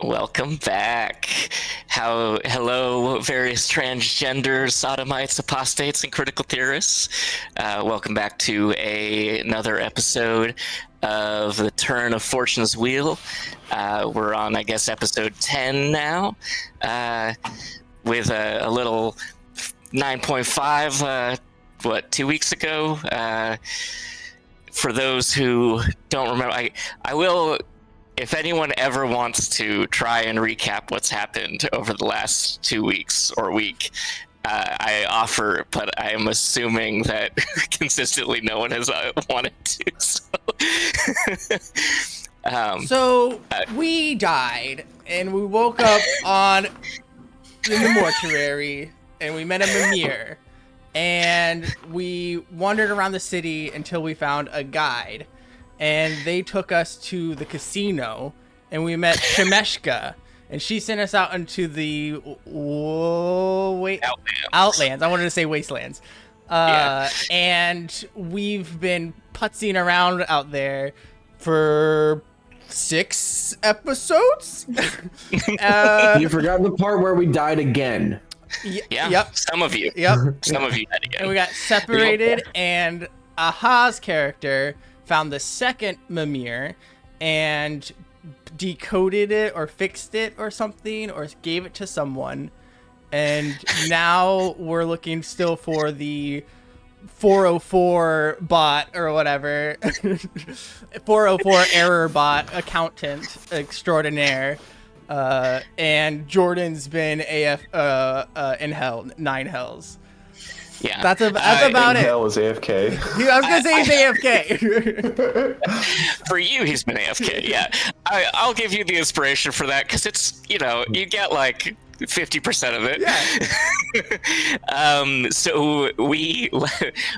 Welcome back. Hello, various transgenders, sodomites, apostates, and critical theorists. Welcome back to another episode of The Turn of Fortune's Wheel. We're on, I guess, episode 10 now, with a little 9.5, 2 weeks ago? For those who don't remember, I will... If anyone ever wants to try and recap what's happened over the last 2 weeks or week, I offer, but I am assuming that consistently no one has wanted to. So we died, and we woke up in the mortuary, and we met a Mimir, and we wandered around the city until we found a guide. And they took us to the casino, and we met Shemeshka, and she sent us out into the Outlands. I wanted to say wastelands. And we've been putzing around out there for 6 episodes. You forgot the part where we died again. Yep. Some of you. Yep. Some of you died again. And we got separated, and Aha's character found the second Mimir and decoded it or fixed it or something or gave it to someone. And now we're looking still for the 404 bot or whatever. 404 error bot accountant extraordinaire. And Jordan's been in hell, 9 hells. Yeah, that's about it. Hell is AFK. I was gonna say he's AFK. For you, he's been AFK. Yeah, I'll give you the inspiration for that because it's you get like 50% of it. Yeah. So we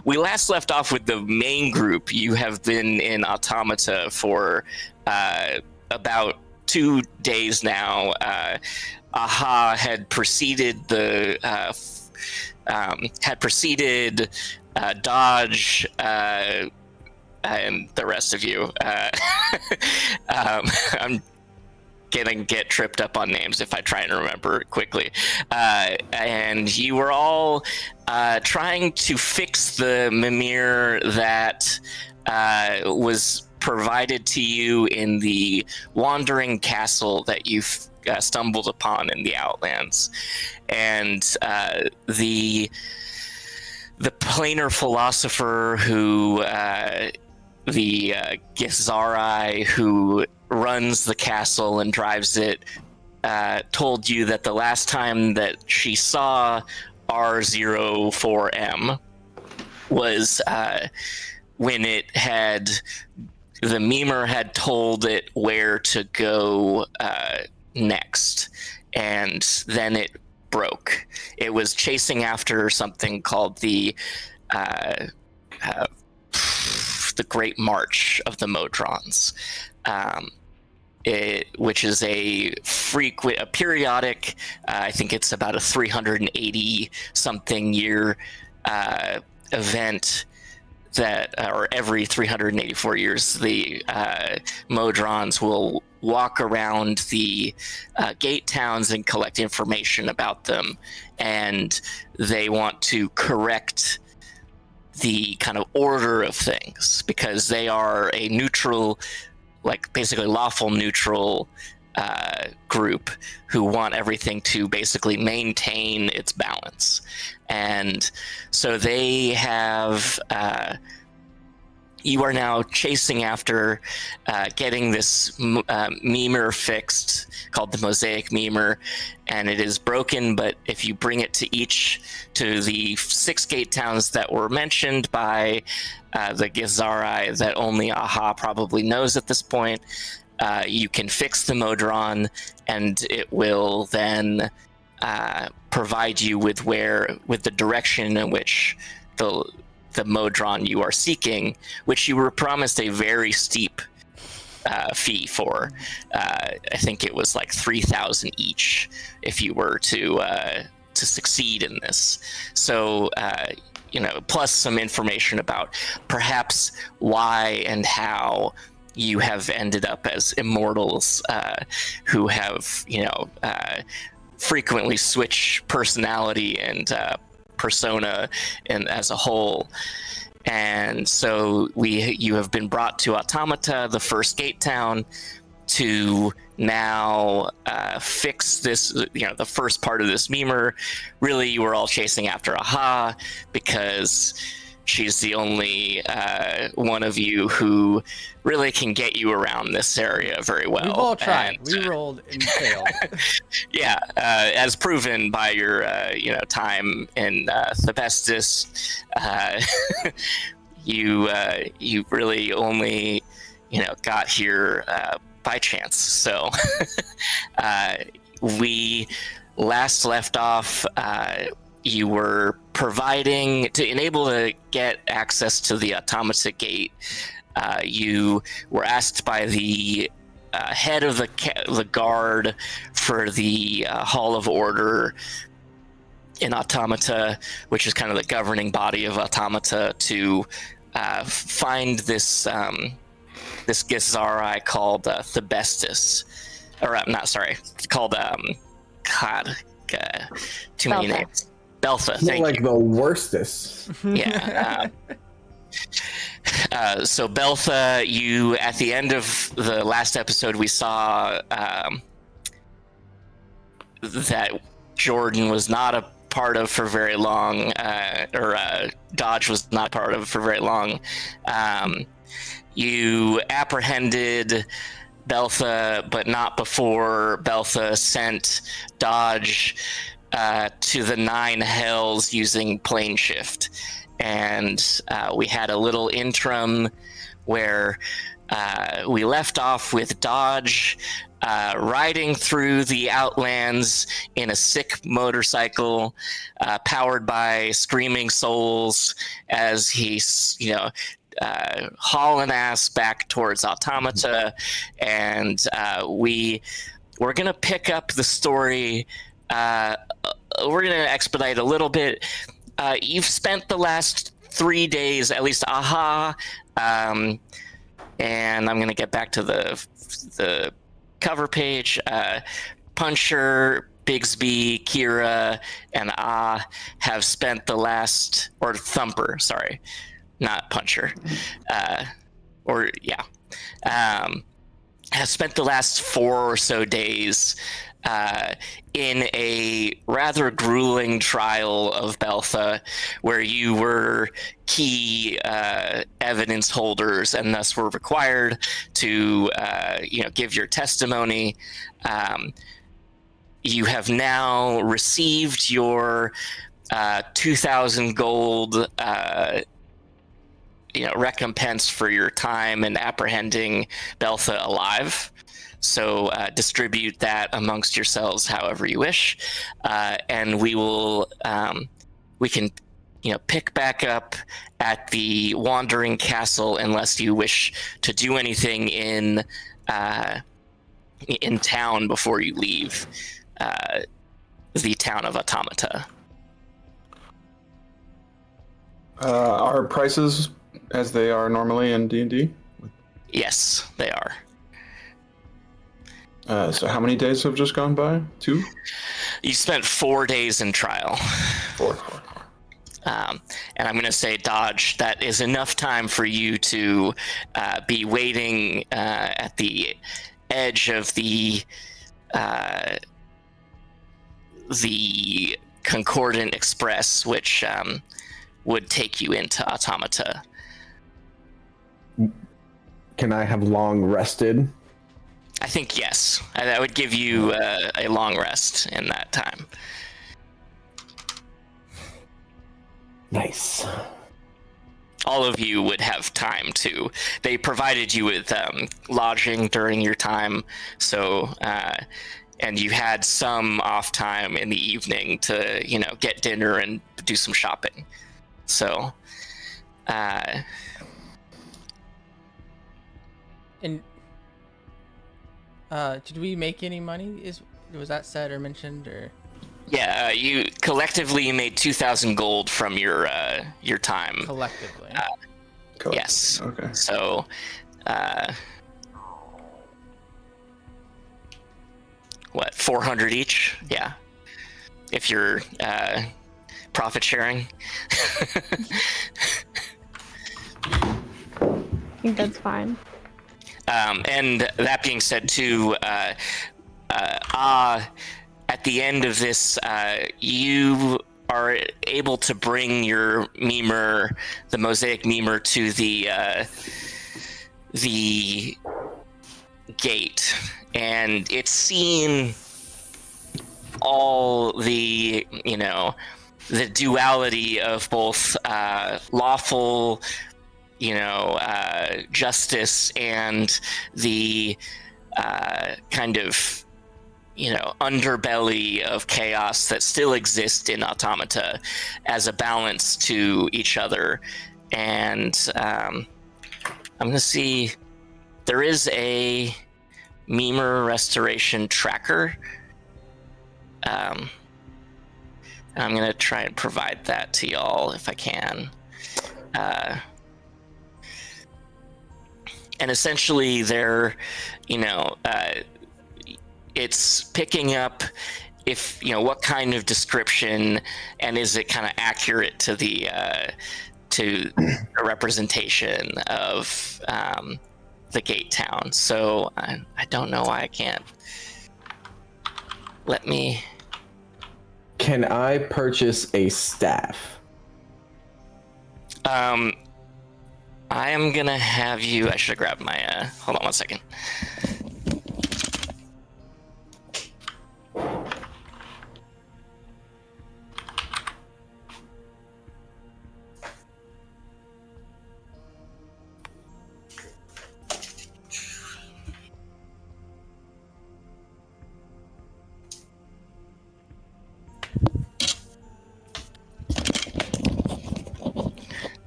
last left off with the main group. You have been in Automata for about 2 days now. Aha had preceded Dodge, and the rest of you. I'm gonna get tripped up on names if I try and remember quickly. And you were all trying to fix the Mimir that was provided to you in the wandering castle that you've stumbled upon in the Outlands. And the planar philosopher who the Githzari who runs the castle and drives it told you that the last time that she saw R04M was when the Mimir had told it where to go next, and then it broke. It was chasing after something called the Great March of the Modrons, which is a periodic. I think it's about a 380 something year event. Or every 384 years, the Modrons will walk around the gate towns and collect information about them, and they want to correct the kind of order of things because they are a neutral, like basically lawful neutral group who want everything to basically maintain its balance. And so they have you are now chasing after getting this Mimir fixed called the Mosaic Mimir, and it is broken, but if you bring it to the 6 gate towns that were mentioned by the Githzari that only Aha probably knows at this point, you can fix the Modron, and it will then provide you with the direction in which the Modron you are seeking, which you were promised a very steep fee for. I think it was like 3,000 each if you were to succeed in this. So plus some information about perhaps why and how you have ended up as immortals who have, frequently switch personality and persona and as a whole. And so you have been brought to Automata, the first gate town, to now fix this, the first part of this memer. Really, you were all chasing after Aha because she's the only one of you who really can get you around this area very well. We've all tried. We rolled and failed. Yeah, as proven by your, time in Thebestis, you really only, got here by chance. So we last left off. You were providing to enable to get access to the Automata Gate. You were asked by the head of the guard for the Hall of Order in Automata, which is kind of the governing body of Automata, to find this this Gizari called Thebestis, or called too many names. Beltha. Thank like you. The worstest. Yeah. So Beltha, you at the end of the last episode, we saw that Jordan was not a part of for very long, or Dodge was not part of for very long. You apprehended Beltha, but not before Beltha sent Dodge to the 9 hells using plane shift. And we had a little interim where we left off with Dodge riding through the Outlands in a sick motorcycle powered by screaming souls as he's, hauling ass back towards Automata. And we're going to pick up the story. We're going to expedite a little bit. You've spent the last 3 days, at least Aha, and I'm going to get back to the cover page. Puncher, Bigsby, Kira, and have spent the last, or Thumper, sorry, not Puncher, have spent the last 4 or so days in a rather grueling trial of Beltha, where you were key evidence holders and thus were required to give your testimony. You have now received your 2,000 gold recompense for your time in apprehending Beltha alive. So distribute that amongst yourselves however you wish, and we will we can pick back up at the Wandering Castle unless you wish to do anything in town before you leave the town of Automata. Are prices as they are normally in D&D? Yes, they are. So how many days have just gone by? 2? You spent 4 days in trial. 4. And I'm going to say, Dodge, that is enough time for you to be waiting at the edge of the Concordant Express, which would take you into Automata. Can I have long rested? I think yes. That would give you a long rest in that time. Nice. All of you would have time to. They provided you with lodging during your time, so and you had some off time in the evening to get dinner and do some shopping. So. And did we make any money? Was that said or mentioned or? Yeah, you collectively made 2,000 gold from your time. Collectively. Yes. Okay. So, what, 400 each? Yeah. If you're profit sharing. I think that's fine. And that being said, too, at the end of this, you are able to bring your memer, the mosaic memer, to the gate, and it's seen all the, the duality of both lawful, justice and the kind of, underbelly of chaos that still exists in Automata as a balance to each other. And I'm going to see, there is a memer restoration tracker. I'm going to try and provide that to y'all if I can. And essentially they're, it's picking up if, what kind of description, and is it kind of accurate to the representation of the gate town. So I don't know why I can't. Let me. Can I purchase a staff? I am gonna have you. I should have grabbed my. Hold on one second.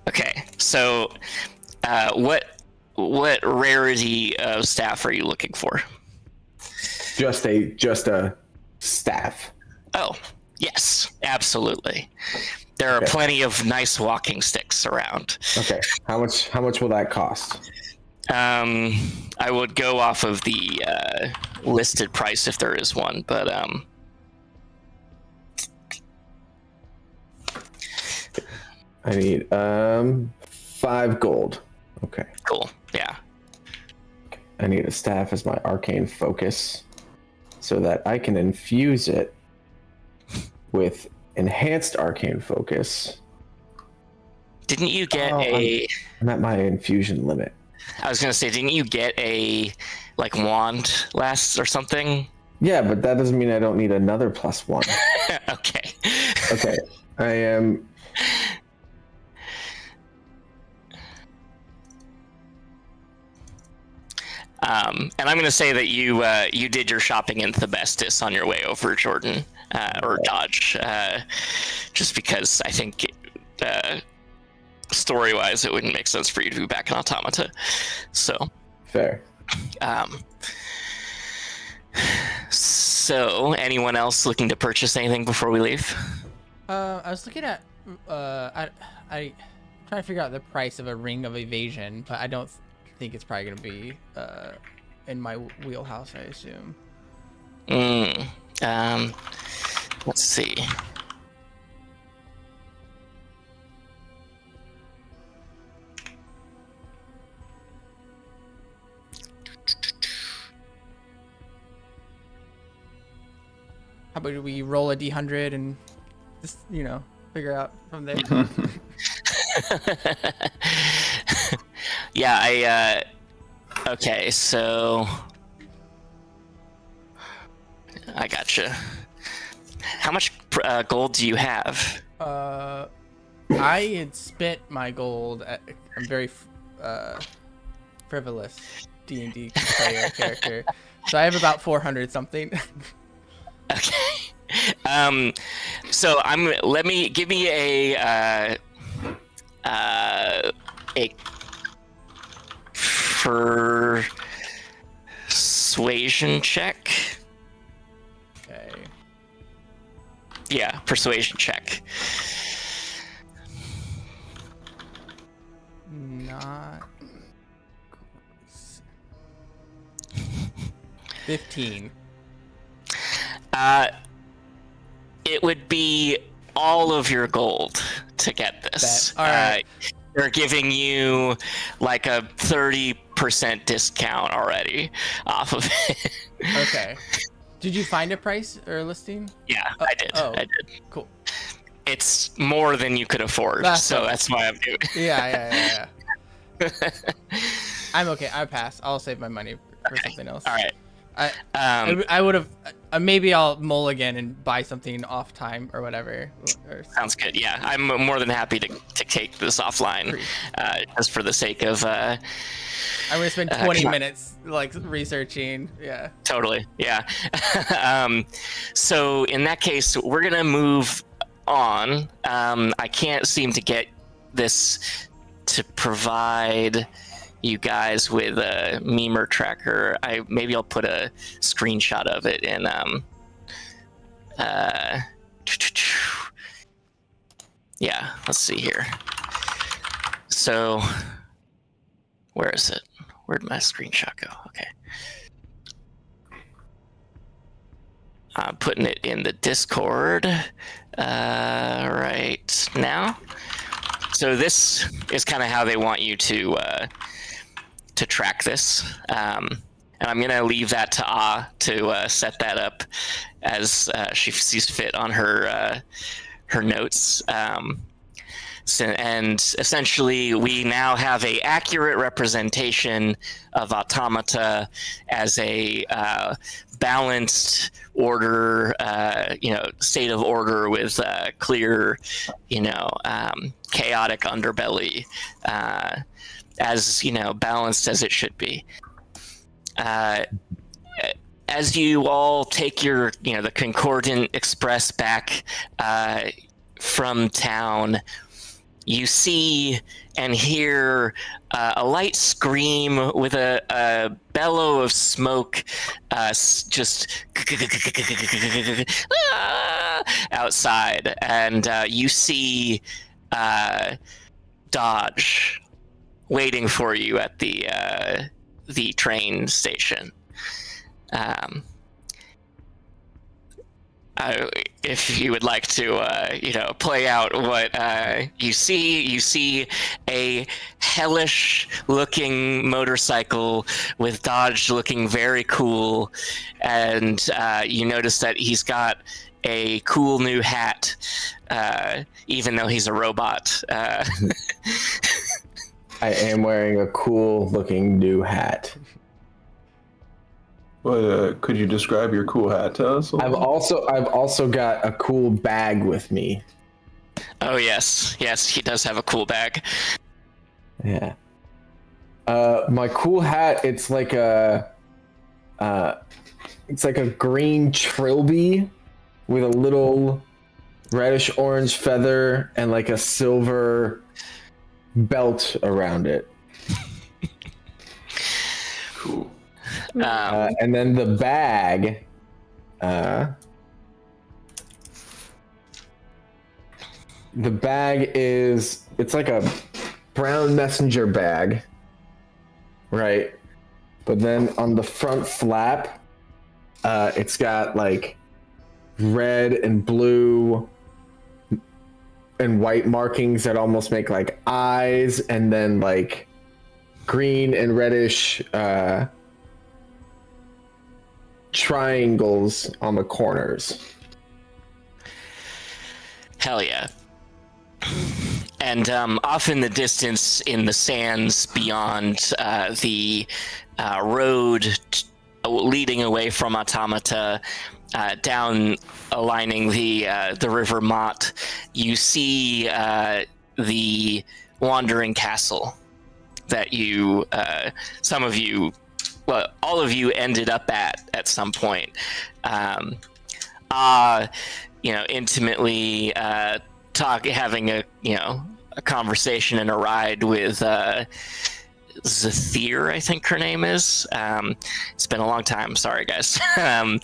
Okay, so what rarity of staff are you looking for? Just a staff. Oh, yes, absolutely. There are plenty of nice walking sticks around. Okay, how much will that cost? I would go off of the listed price if there is one, but I need 5 gold. Okay. Cool. Yeah. I need a staff as my arcane focus so that I can infuse it with enhanced arcane focus. Didn't you get a... I'm at my infusion limit. I was gonna say, didn't you get a wand last or something? Yeah, but that doesn't mean I don't need another +1. Okay. Okay. I am... And I'm going to say that you did your shopping in Thebestis on your way over, Jordan, or Dodge, just because I think story-wise it wouldn't make sense for you to be back in Automata. So Fair. So anyone else looking to purchase anything before we leave? I was looking at I trying to figure out the price of a ring of evasion, but I don't think it's probably gonna be in my wheelhouse, I assume. Let's see. How about we roll a d100 and just, figure out from there. Yeah, okay, so I gotcha. How much gold do you have? I had spent my gold. I'm very frivolous D&D player character, so I have about 400 something. Okay. So give me a persuasion check. Okay. Yeah, persuasion check. Not 15. It would be all of your gold to get this. All right. They're giving you like a 30% discount already off of it. Okay. Did you find a price or a listing? Yeah, I did. Oh. I did. Cool. It's more than you could afford, That's why I'm doing it. Yeah. I'm okay. I pass. I'll save my money for something else. All right. I would have. Maybe I'll mull again and buy something off time or whatever. Sounds good. Yeah, I'm more than happy to take this offline, just for the sake of. I'm gonna spend 20 minutes like researching. Yeah. Totally. Yeah. So in that case, we're gonna move on. I can't seem to get this to provide you guys with a memer tracker. Maybe I'll put a screenshot of it in yeah, let's see here. So where is it? Where'd my screenshot go? Okay. I'm putting it in the Discord right now. So this is kind of how they want you to track this, and I'm gonna leave that to to set that up as she sees fit on her notes. And essentially, we now have a accurate representation of automata as a balanced order, state of order with clear, chaotic underbelly, as balanced as it should be. As you all take your, the Concordant Express back from town, you see and hear a light scream with a bellow of smoke just outside, and you see Dodge waiting for you at the train station. If you would like to, play out what you see a hellish-looking motorcycle with Dodge looking very cool, and you notice that he's got a cool new hat, even though he's a robot. I am wearing a cool-looking new hat. Well, could you describe your cool hat to us? I've also got a cool bag with me. Oh yes, he does have a cool bag. Yeah. My cool hat, it's like a green trilby with a little reddish orange feather and like a silver belt around it. Cool. And then the bag, it's like a brown messenger bag, right? But then on the front flap, it's got like red and blue and white markings that almost make like eyes, and then like green and reddish triangles on the corners. Hell yeah. And off in the distance, in the sands beyond the road leading away from Automata, down aligning the River Mott, you see the Wandering Castle that you, some of you, well, all of you ended up at some point. Intimately having a conversation and a ride with Zathir, I think her name is. It's been a long time. Sorry, guys. And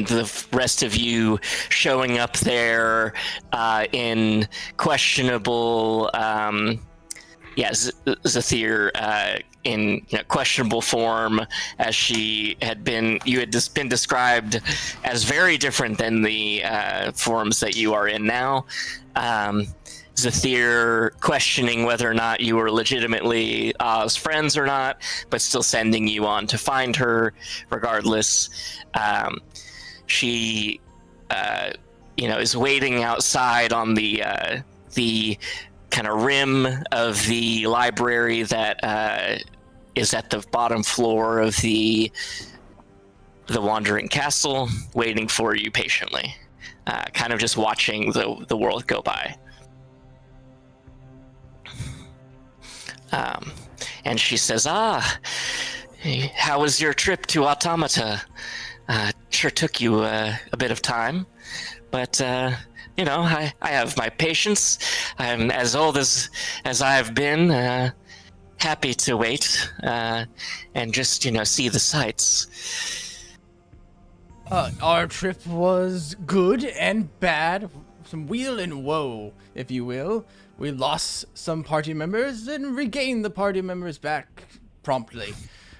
the rest of you showing up there in questionable Zathir in questionable form, as she had been. You had just been described as very different than the forms that you are in now. Zathir questioning whether or not you were legitimately Oz friends or not, but still sending you on to find her regardless. She, is waiting outside on the kind of rim of the library that is at the bottom floor of the Wandering Castle, waiting for you patiently, kind of just watching the world go by. And she says, how was your trip to Automata? Sure took you a bit of time, but I have my patience. I'm as old as I've been, happy to wait and just see the sights. Our trip was good and bad, some weal and woe, if you will. We lost some party members and regained the party members back promptly.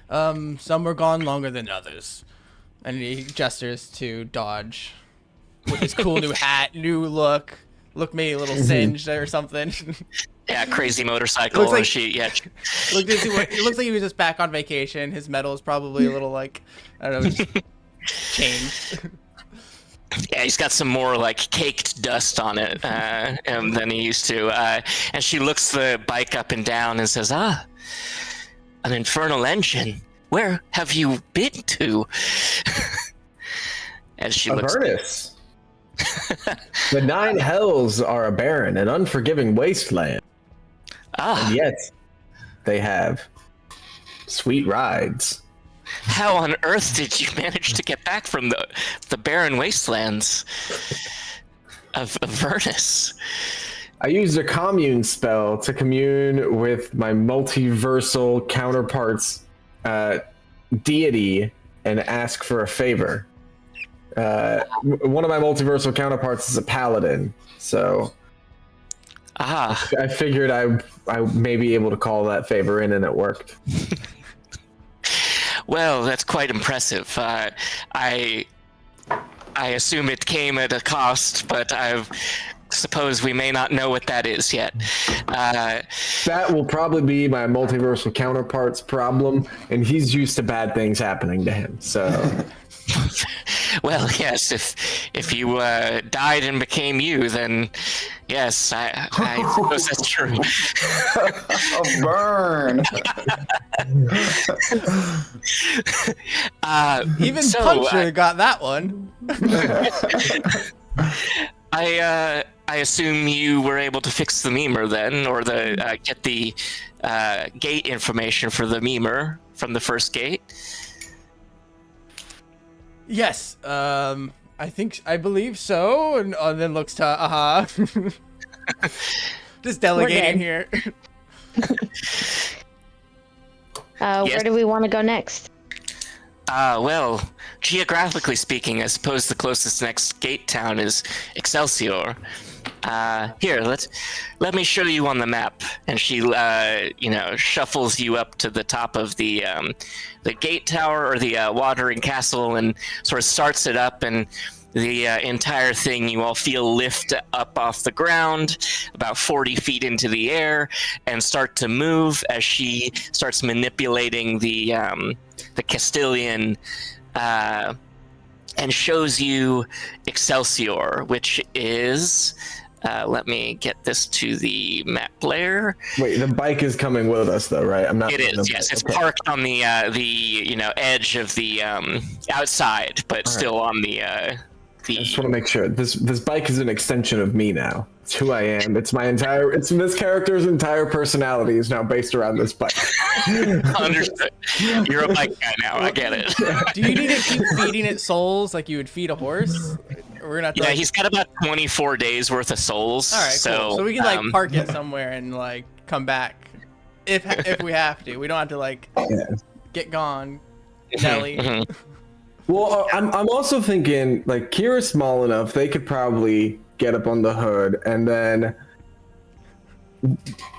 Some were gone longer than others. And he gestures to Dodge with his cool new hat, new look maybe a little singed or something. Yeah, crazy motorcycle. Looks like, It looks like he was just back on vacation. His metal is probably a little just changed. Yeah, he's got some more caked dust on it than he used to. And she looks the bike up and down and says, an infernal engine. Where have you been to? As she looks. Avernus. The 9 hells are a barren and unforgiving wasteland. And yet, they have sweet rides. How on earth did you manage to get back from the barren wastelands of Avernus? I used a commune spell to commune with my multiversal counterpart's deity and ask for a favor. One of my multiversal counterparts is a paladin, so I figured I may be able to call that favor in, and it worked. Well, that's quite impressive. I assume it came at a cost, but I suppose we may not know what that is yet. That will probably be my multiversal counterpart's problem, and he's used to bad things happening to him, so... Well, yes, if you died and became you, then yes, I suppose that's true. A burn. Even Puncher got that one. I assume you were able to fix the memer then, or get the gate information for the memer from the first gate. Yes, I believe so, and then looks to just delegating here. Where do we want to go next? Well, geographically speaking, I suppose the closest next gate town is Excelsior. Here, let me show you on the map. And she, shuffles you up to the top of the gate tower or the watering castle, and sort of starts it up. And the entire thing, you all feel lift up off the ground, about 40 feet into the air, and start to move as she starts manipulating the Castilian. And shows you Excelsior, which is, let me get this to the map player. Wait, the bike is coming with us, though, right? I'm not. It is, yes. It's parked on the edge of the outside, but still on the. I just want to make sure this bike is an extension of me now. It's who I am. It's this character's entire personality is now based around this bike. Understood. You're a bike guy now. I get it. Do you need to keep feeding it souls like you would feed a horse? We're gonna have to, he's got about 24 days worth of souls. All right, cool. So we can park it somewhere and come back if we have to. We don't have to get gone, Nelly. Mm-hmm. Well, I'm also thinking Kira's small enough they could probably get up on the hood, and then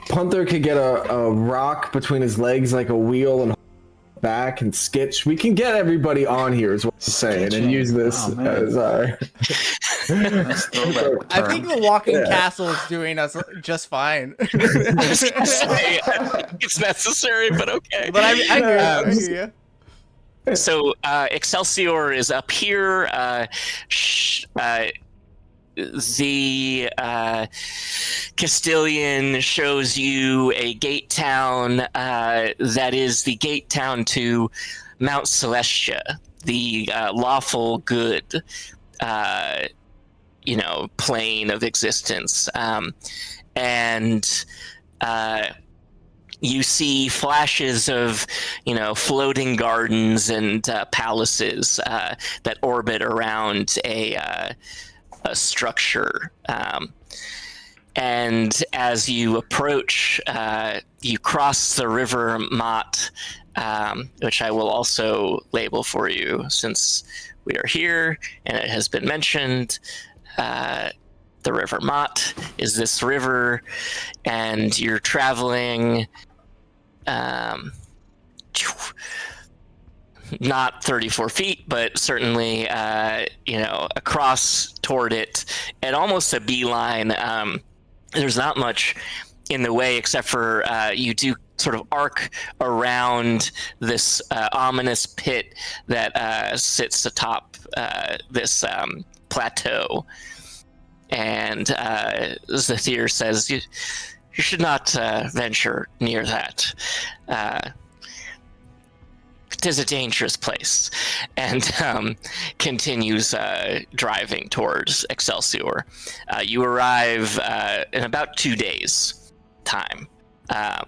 Punther could get a rock between his legs like a wheel and back and skitch. We can get everybody on here, is what I'm saying, and use this as our. I I think the walking castle is doing us just fine. I was gonna say, I don't think it's necessary, but okay. But I hear you. So Excelsior is up here. The Castilian shows you a gate town that is the gate town to Mount Celestia, the lawful good, plane of existence, and you see flashes of, floating gardens and palaces that orbit around a structure. And as you approach, you cross the river Mott, which I will also label for you since we are here and it has been mentioned. The river Mott is this river, and you're traveling not 34 feet, but certainly, across toward it at almost a beeline. There's not much in the way except for you do sort of arc around this ominous pit that sits atop this plateau. And Zathir says, you should not venture near that. It is a dangerous place, and continues driving towards Excelsior. You arrive in about 2 days' time.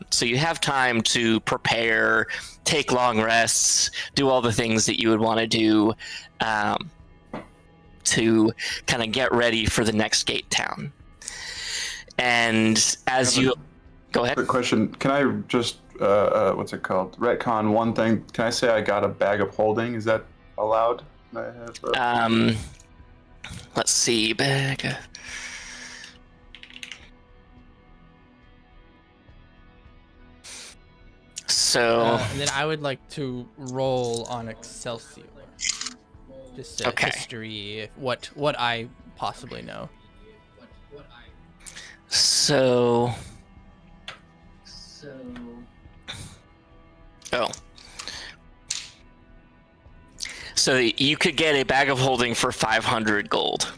So you have time to prepare, take long rests, do all the things that you would want to do to kind of get ready for the next gate town. And as you... Go ahead. Quick question. Can I just, what's it called? Retcon one thing. Can I say I got a bag of holding? Is that allowed? Let's see. Bag. So... and then I would like to roll on Excelsior. Just history, what I possibly know. So... Oh. So you could get a bag of holding for 500 gold.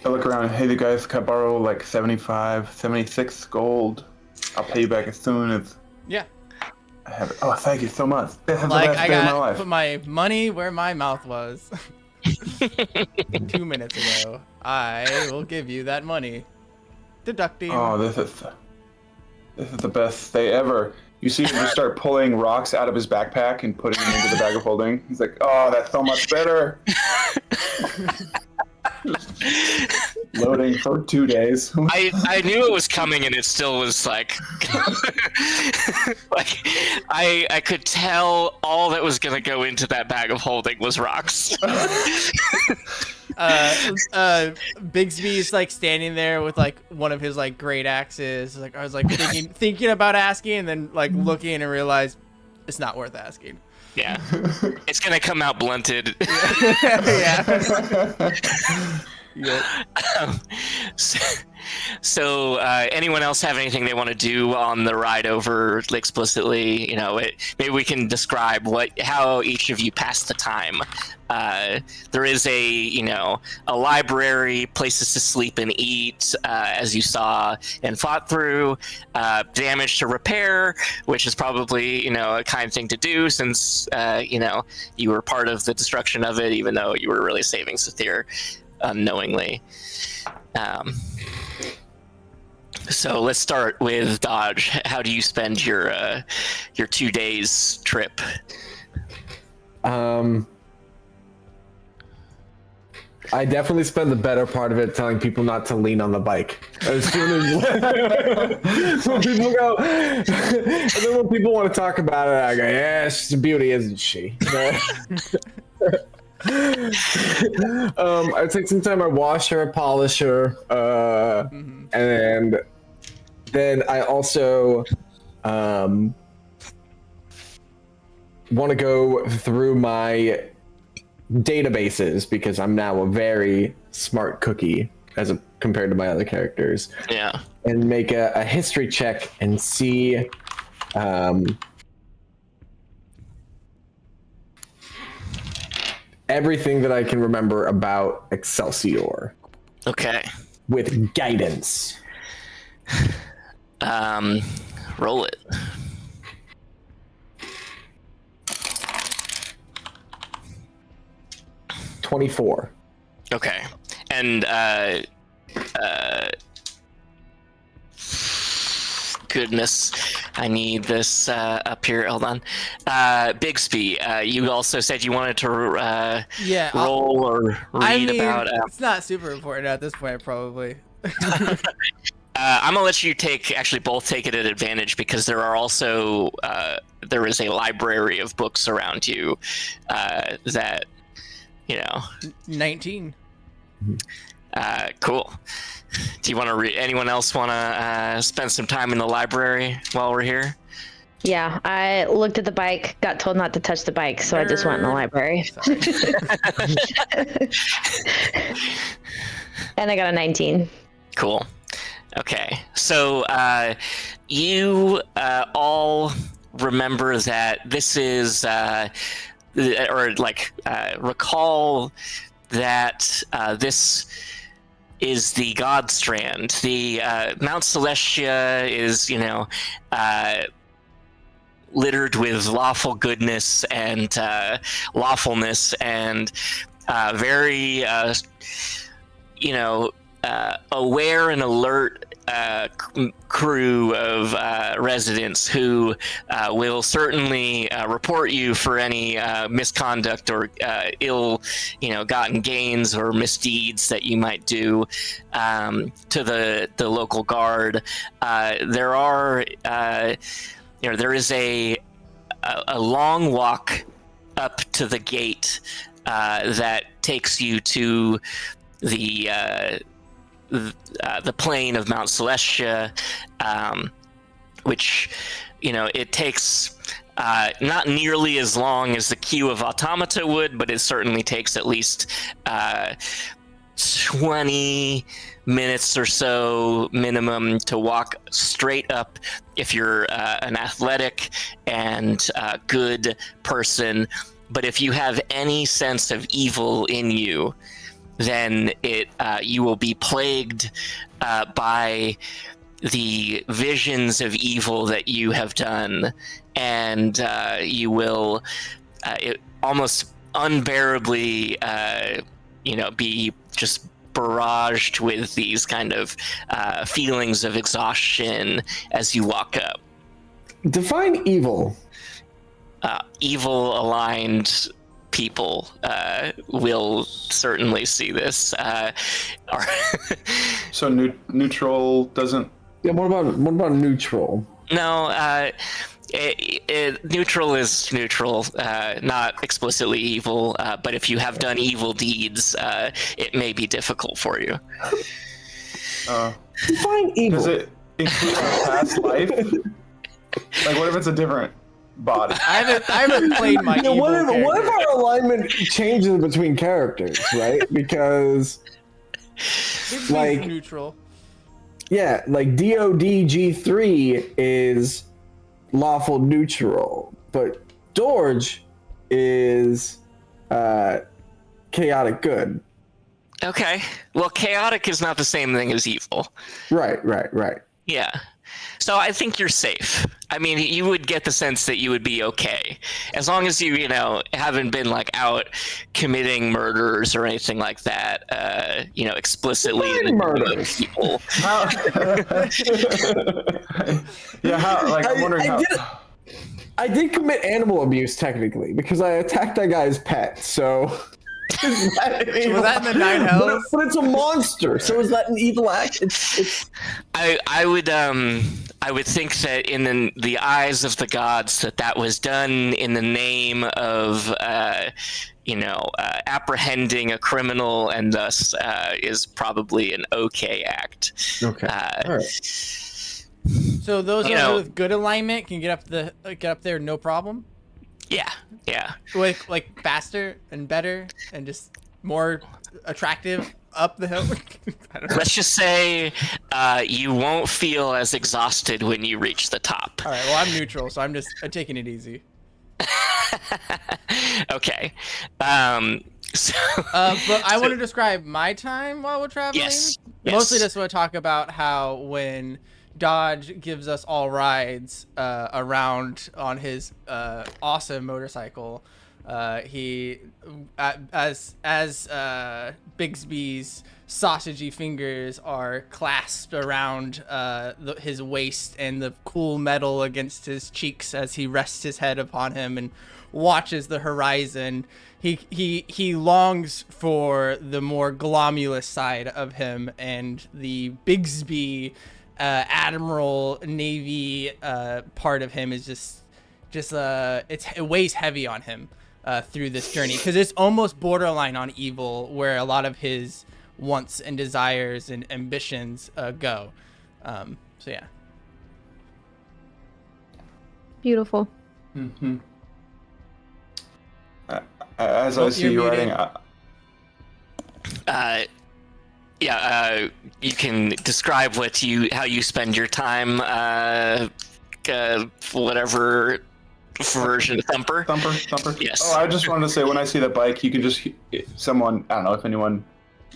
I look around. Hey, the guys can borrow like 75, 76 gold. I'll pay you back as soon as I have it. Oh, thank you so much. This is the best day of my life. Put my money where my mouth was. 2 minutes ago. I will give you that money. Deducting. Oh, this is the best day ever. You see him just start pulling rocks out of his backpack and putting them into the bag of holding. He's like, oh, that's so much better. Loading for 2 days. I knew it was coming, and it still was like, I could tell all that was gonna go into that bag of holding was rocks. Bigsby's like standing there with like one of his like great axes. Like I was like thinking about asking, and then like looking and realized it's not worth asking. Yeah, it's gonna come out blunted. Yeah. Yep. So anyone else have anything they want to do on the ride over explicitly? Maybe we can describe how each of you pass the time. There is a library, places to sleep and eat, as you saw and fought through. Damage to repair, which is probably a kind thing to do since you were part of the destruction of it, even though you were really saving Sathir unknowingly. So let's start with Dodge. How do you spend your 2 days trip? I definitely spend the better part of it telling people not to lean on the bike. As soon as when people go, and then when people want to talk about it, I go, yeah, she's a beauty, isn't she? I take some time. I wash her, polish her, and then I also want to go through my databases because I'm now a very smart cookie compared to my other characters. Yeah. And make a history check and see everything that I can remember about Excelsior. Okay. With guidance. Roll it. $24. Okay. And goodness, I need this up here. Hold on. Bixby, you also said you wanted to roll or read about. It's not super important at this point, probably. I'm gonna let you both take it at advantage because there are also there is a library of books around you that 19. Cool. Do you want to anyone else want to spend some time in the library while we're here? Yeah, I looked at the bike, got told not to touch the bike, so I just went in the library. And I got a 19. Cool. Okay, so you all remember that this is, recall that this is the God Strand. The Mount Celestia is, littered with lawful goodness and lawfulness and very, aware and alert crew of residents who will certainly report you for any misconduct or ill, gotten gains or misdeeds that you might do to the local guard. There is a long walk up to the gate that takes you to the plain of Mount Celestia, which, it takes not nearly as long as the queue of automata would, but it certainly takes at least 20 minutes or so minimum to walk straight up if you're an athletic and good person. But if you have any sense of evil in you, then you will be plagued by the visions of evil that you have done, and you will almost unbearably, be just barraged with these kind of feelings of exhaustion as you walk up. Define evil. Evil-aligned people will certainly see this. So neutral doesn't. Yeah. What about neutral? No. Neutral is neutral, not explicitly evil. But if you have done evil deeds, it may be difficult for you. Define evil. Does it include a past life? Like, what if it's a different body? I haven't played my evil character. What if our alignment changes between characters, right? Because like neutral. Yeah, like DODG3 is lawful neutral, but Dorge is chaotic good. Okay. Well, chaotic is not the same thing as evil. Right. Yeah. So I think you're safe. I mean, you would get the sense that you would be okay. As long as you, haven't been like out committing murders or anything like that, explicitly in the name of people. I'm wondering how. I did commit animal abuse technically because I attacked that guy's pet, so... Was that in the Nine Hells? But it's a monster, so is that an evil act? I I would think that in the eyes of the gods that was done in the name of, apprehending a criminal, and thus is probably an okay act. Okay. All right. So those with good alignment can get up there no problem. Yeah. With like faster and better and just more attractive up the hill. I don't know. Let's just say you won't feel as exhausted when you reach the top. All right. Well, I'm neutral, so I'm taking it easy. Okay. But I want to describe my time while we're traveling. Yes. Mostly just want to talk about how when Dodge gives us all rides around on his awesome motorcycle, he as Bigsby's sausagey fingers are clasped around his waist and the cool metal against his cheeks as he rests his head upon him and watches the horizon. He longs for the more glomulous side of him, and the Bigsby Admiral Navy part of him is just it weighs heavy on him through this journey, because it's almost borderline on evil where a lot of his wants and desires and ambitions go. So yeah. Beautiful. Mm-hmm. As I see you writing, you can describe how you spend your time, whatever version. Thumper. Yes. Oh, I just wanted to say, when I see the bike, you can just, someone, I don't know if anyone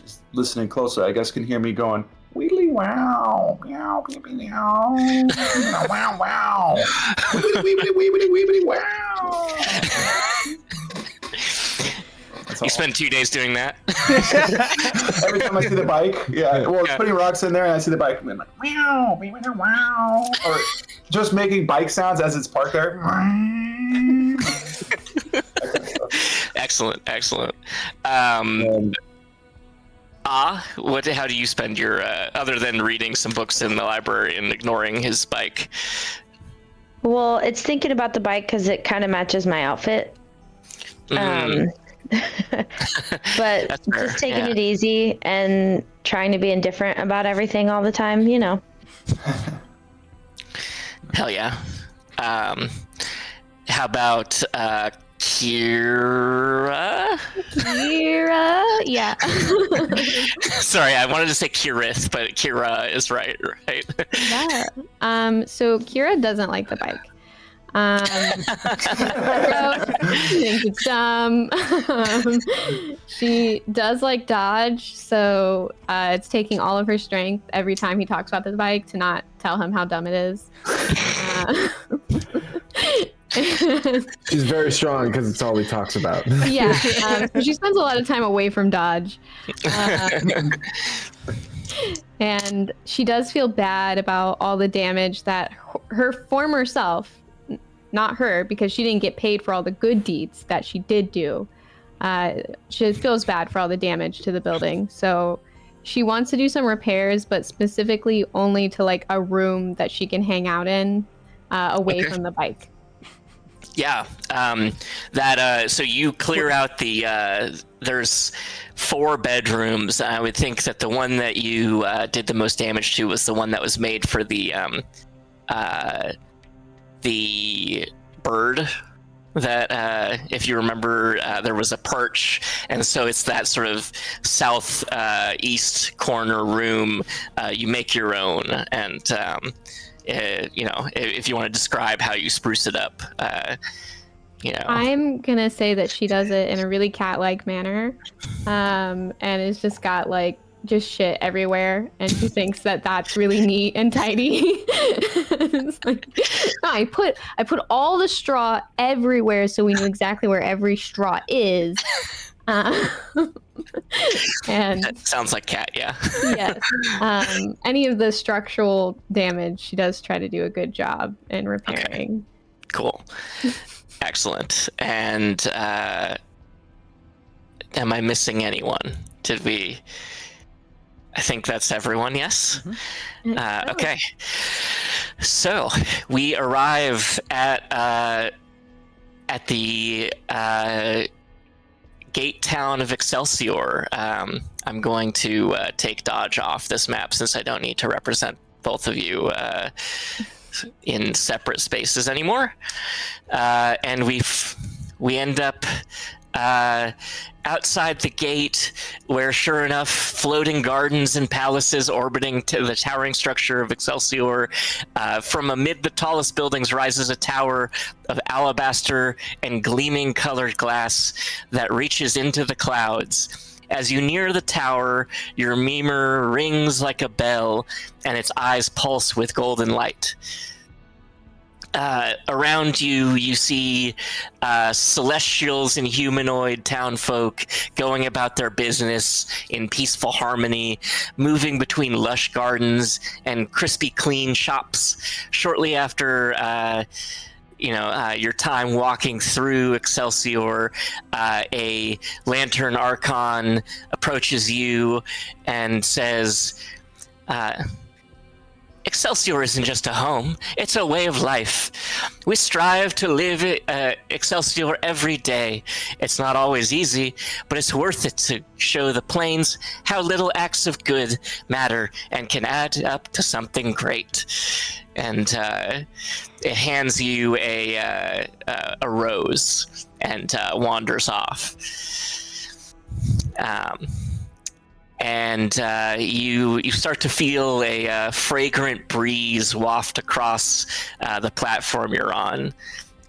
is listening closer, I guess, can hear me going, wheedly wow, meow, meow, meow, wow, wow, weebly, wow. You spend 2 days doing that? Every time I see the bike, it's putting rocks in there, and I see the bike, I'm like, meow, meow, wow, or just making bike sounds as it's parked there. Excellent. How do you spend your other than reading some books in the library and ignoring his bike? Well, it's thinking about the bike because it kind of matches my outfit. But just taking it easy and trying to be indifferent about everything all the time, Hell yeah. How about Kira? Yeah. Sorry, I wanted to say Kirith, but Kira is right? Yeah. So Kira doesn't like the bike. Thinks it's dumb. She does like Dodge, so it's taking all of her strength every time he talks about the bike to not tell him how dumb it is. She's very strong because it's all he talks about. Yeah, so she spends a lot of time away from Dodge. And she does feel bad about all the damage that her former self, not her, because she didn't get paid for all the good deeds that she did do. She feels bad for all the damage to the building. So she wants to do some repairs, but specifically only to like a room that she can hang out in away from the bike. Yeah. So you clear out there's 4 bedrooms. I would think that the one that you did the most damage to was the one that was made for the bird that, if you remember, there was a perch, and so it's that sort of south east corner room. You make your own, and if you want to describe how you spruce it up, I'm gonna say that she does it in a really cat-like manner, and it's just got like just shit everywhere, and she thinks that that's really neat and tidy. It's like, no, I put all the straw everywhere so we knew exactly where every straw is. And that sounds like Cat, yeah. Yes. Any of the structural damage, she does try to do a good job in repairing. Okay. Cool. Excellent. And am I missing anyone? I think that's everyone, yes? Mm-hmm. Okay. So we arrive at the gate town of Excelsior. I'm going to take Dodge off this map since I don't need to represent both of you in separate spaces anymore. And we end up outside the gate, where sure enough, floating gardens and palaces orbiting to the towering structure of Excelsior. From amid the tallest buildings rises a tower of alabaster and gleaming colored glass that reaches into the clouds. As you near the tower, your memur rings like a bell, and its eyes pulse with golden light. Around you, you see celestials and humanoid townfolk going about their business in peaceful harmony, moving between lush gardens and crispy clean shops. Shortly after your time walking through Excelsior, a Lantern Archon approaches you and says, Excelsior isn't just a home, it's a way of life. We strive to live Excelsior every day. It's not always easy, but it's worth it to show the planes how little acts of good matter and can add up to something great. And it hands you a rose and wanders off. And you start to feel a fragrant breeze waft across the platform you're on.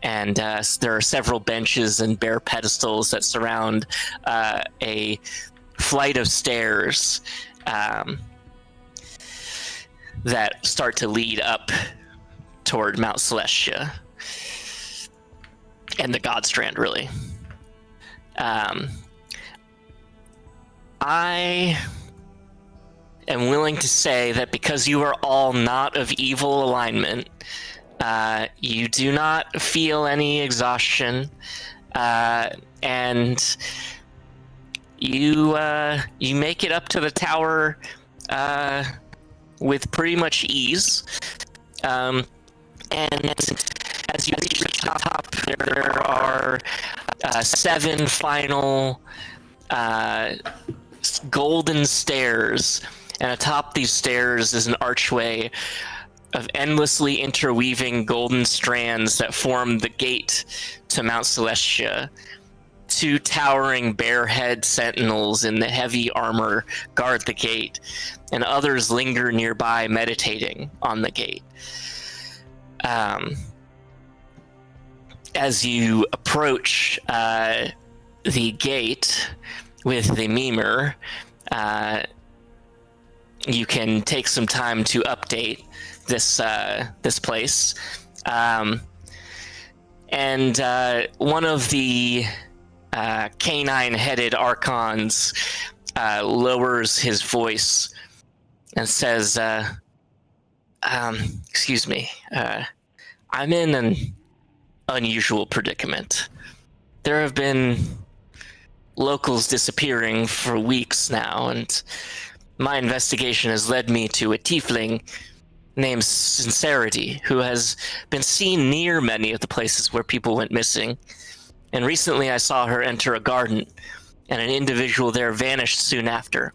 And there are several benches and bare pedestals that surround a flight of stairs that start to lead up toward Mount Celestia and the Godstrand, really. I am willing to say that because you are all not of evil alignment, you do not feel any exhaustion, and you make it up to the tower with pretty much ease. And as you reach the top, there are 7 final golden stairs, and atop these stairs is an archway of endlessly interweaving golden strands that form the gate to Mount Celestia. 2 towering barehead sentinels in the heavy armor guard the gate, and others linger nearby meditating on the gate. As you approach the gate with the memur, you can take some time to update this place. And one of the canine-headed archons lowers his voice and says, excuse me, I'm in an unusual predicament. There have been locals disappearing for weeks now, and my investigation has led me to a tiefling named Sincerity, who has been seen near many of the places where people went missing. And recently I saw her enter a garden, and an individual there vanished soon after.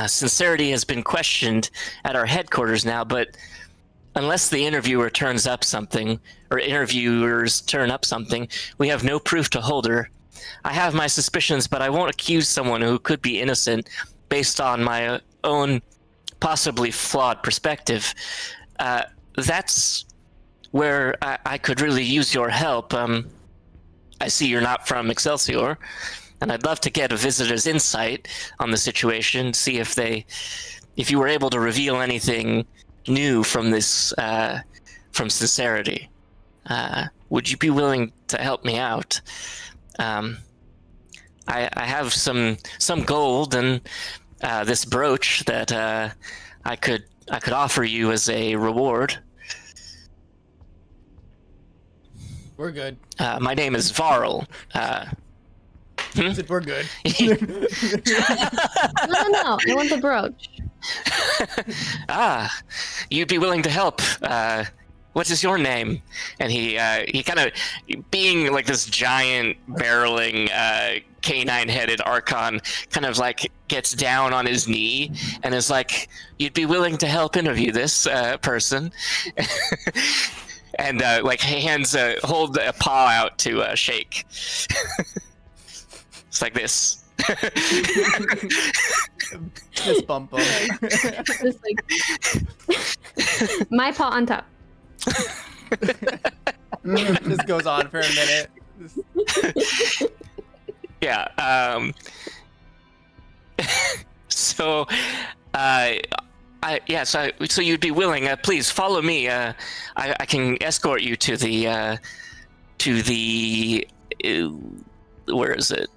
Sincerity has been questioned at our headquarters now, but unless the interviewers turn up something, we have no proof to hold her. I have my suspicions, but I won't accuse someone who could be innocent based on my own possibly flawed perspective. That's where I could really use your help. I see you're not from Excelsior, and I'd love to get a visitor's insight on the situation, see if you were able to reveal anything new from this, from Sincerity. Would you be willing to help me out? I have some gold and this brooch that I could offer you as a reward. We're good. My name is Varl. I said we're good. No, I want the brooch. You'd be willing to help. What is your name? And he kind of, being like this giant barreling canine-headed Archon, kind of like gets down on his knee and is like, "You'd be willing to help interview this person?" And like hold a paw out to shake. It's like this. Just bump him. Just like my paw on top. This goes on for a minute. Yeah. So, so you'd be willing? Please follow me. I can escort you to the where is it?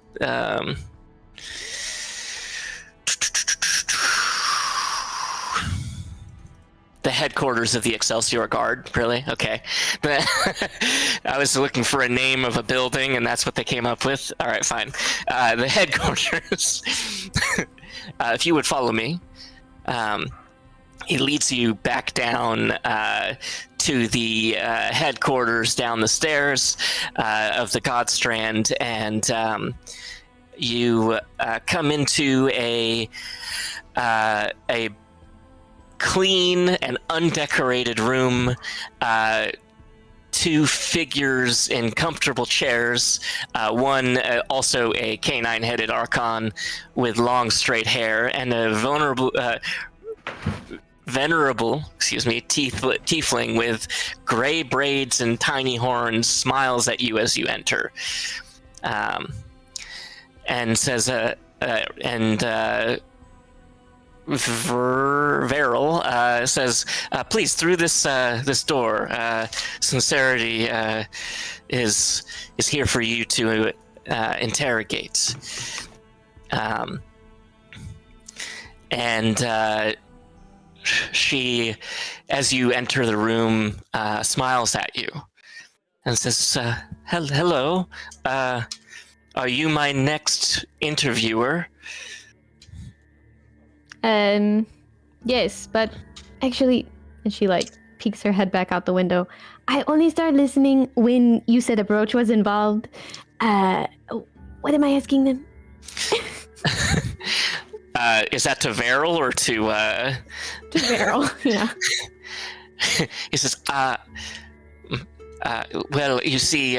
The headquarters of the Excelsior Guard. Really? Okay. I was looking for a name of a building, and that's what they came up with. All right, fine. The headquarters. If you would follow me. He leads you back down to the headquarters down the stairs of the Godstrand, and you come into a clean and undecorated room. Two figures in comfortable chairs. One also a canine-headed Archon with long straight hair, and a venerable tiefling with gray braids and tiny horns smiles at you as you enter, and says, Veril says, "Please, through this door. Sincerity is here for you to interrogate." And she, as you enter the room, smiles at you and says, "Hello. Are you my next interviewer?" Yes, but actually, and she like peeks her head back out the window. I only started listening when you said a brooch was involved. What am I asking them? Is that to Veril or to? To Veril, yeah. He says, well, you see,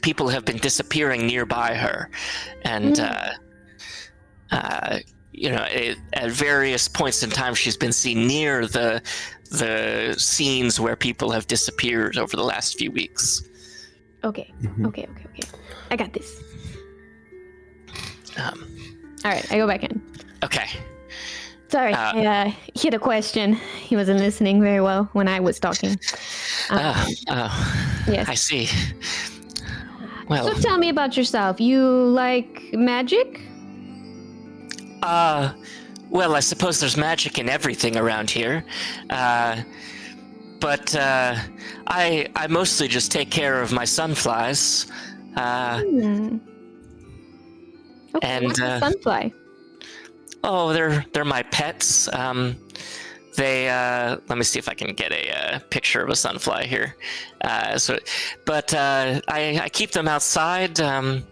people have been disappearing nearby her, and at various points in time, she's been seen near the scenes where people have disappeared over the last few weeks. Okay. Okay. I got this. All right, I go back in. Okay. Sorry, he had a question. He wasn't listening very well when I was talking. Yes. I see. Well, so tell me about yourself. You like magic? Well, I suppose there's magic in everything around here. But I mostly just take care of my sunflies. Okay, and what's a sunfly? Oh, they're my pets. They let me see if I can get a picture of a sunfly here. I keep them outside, and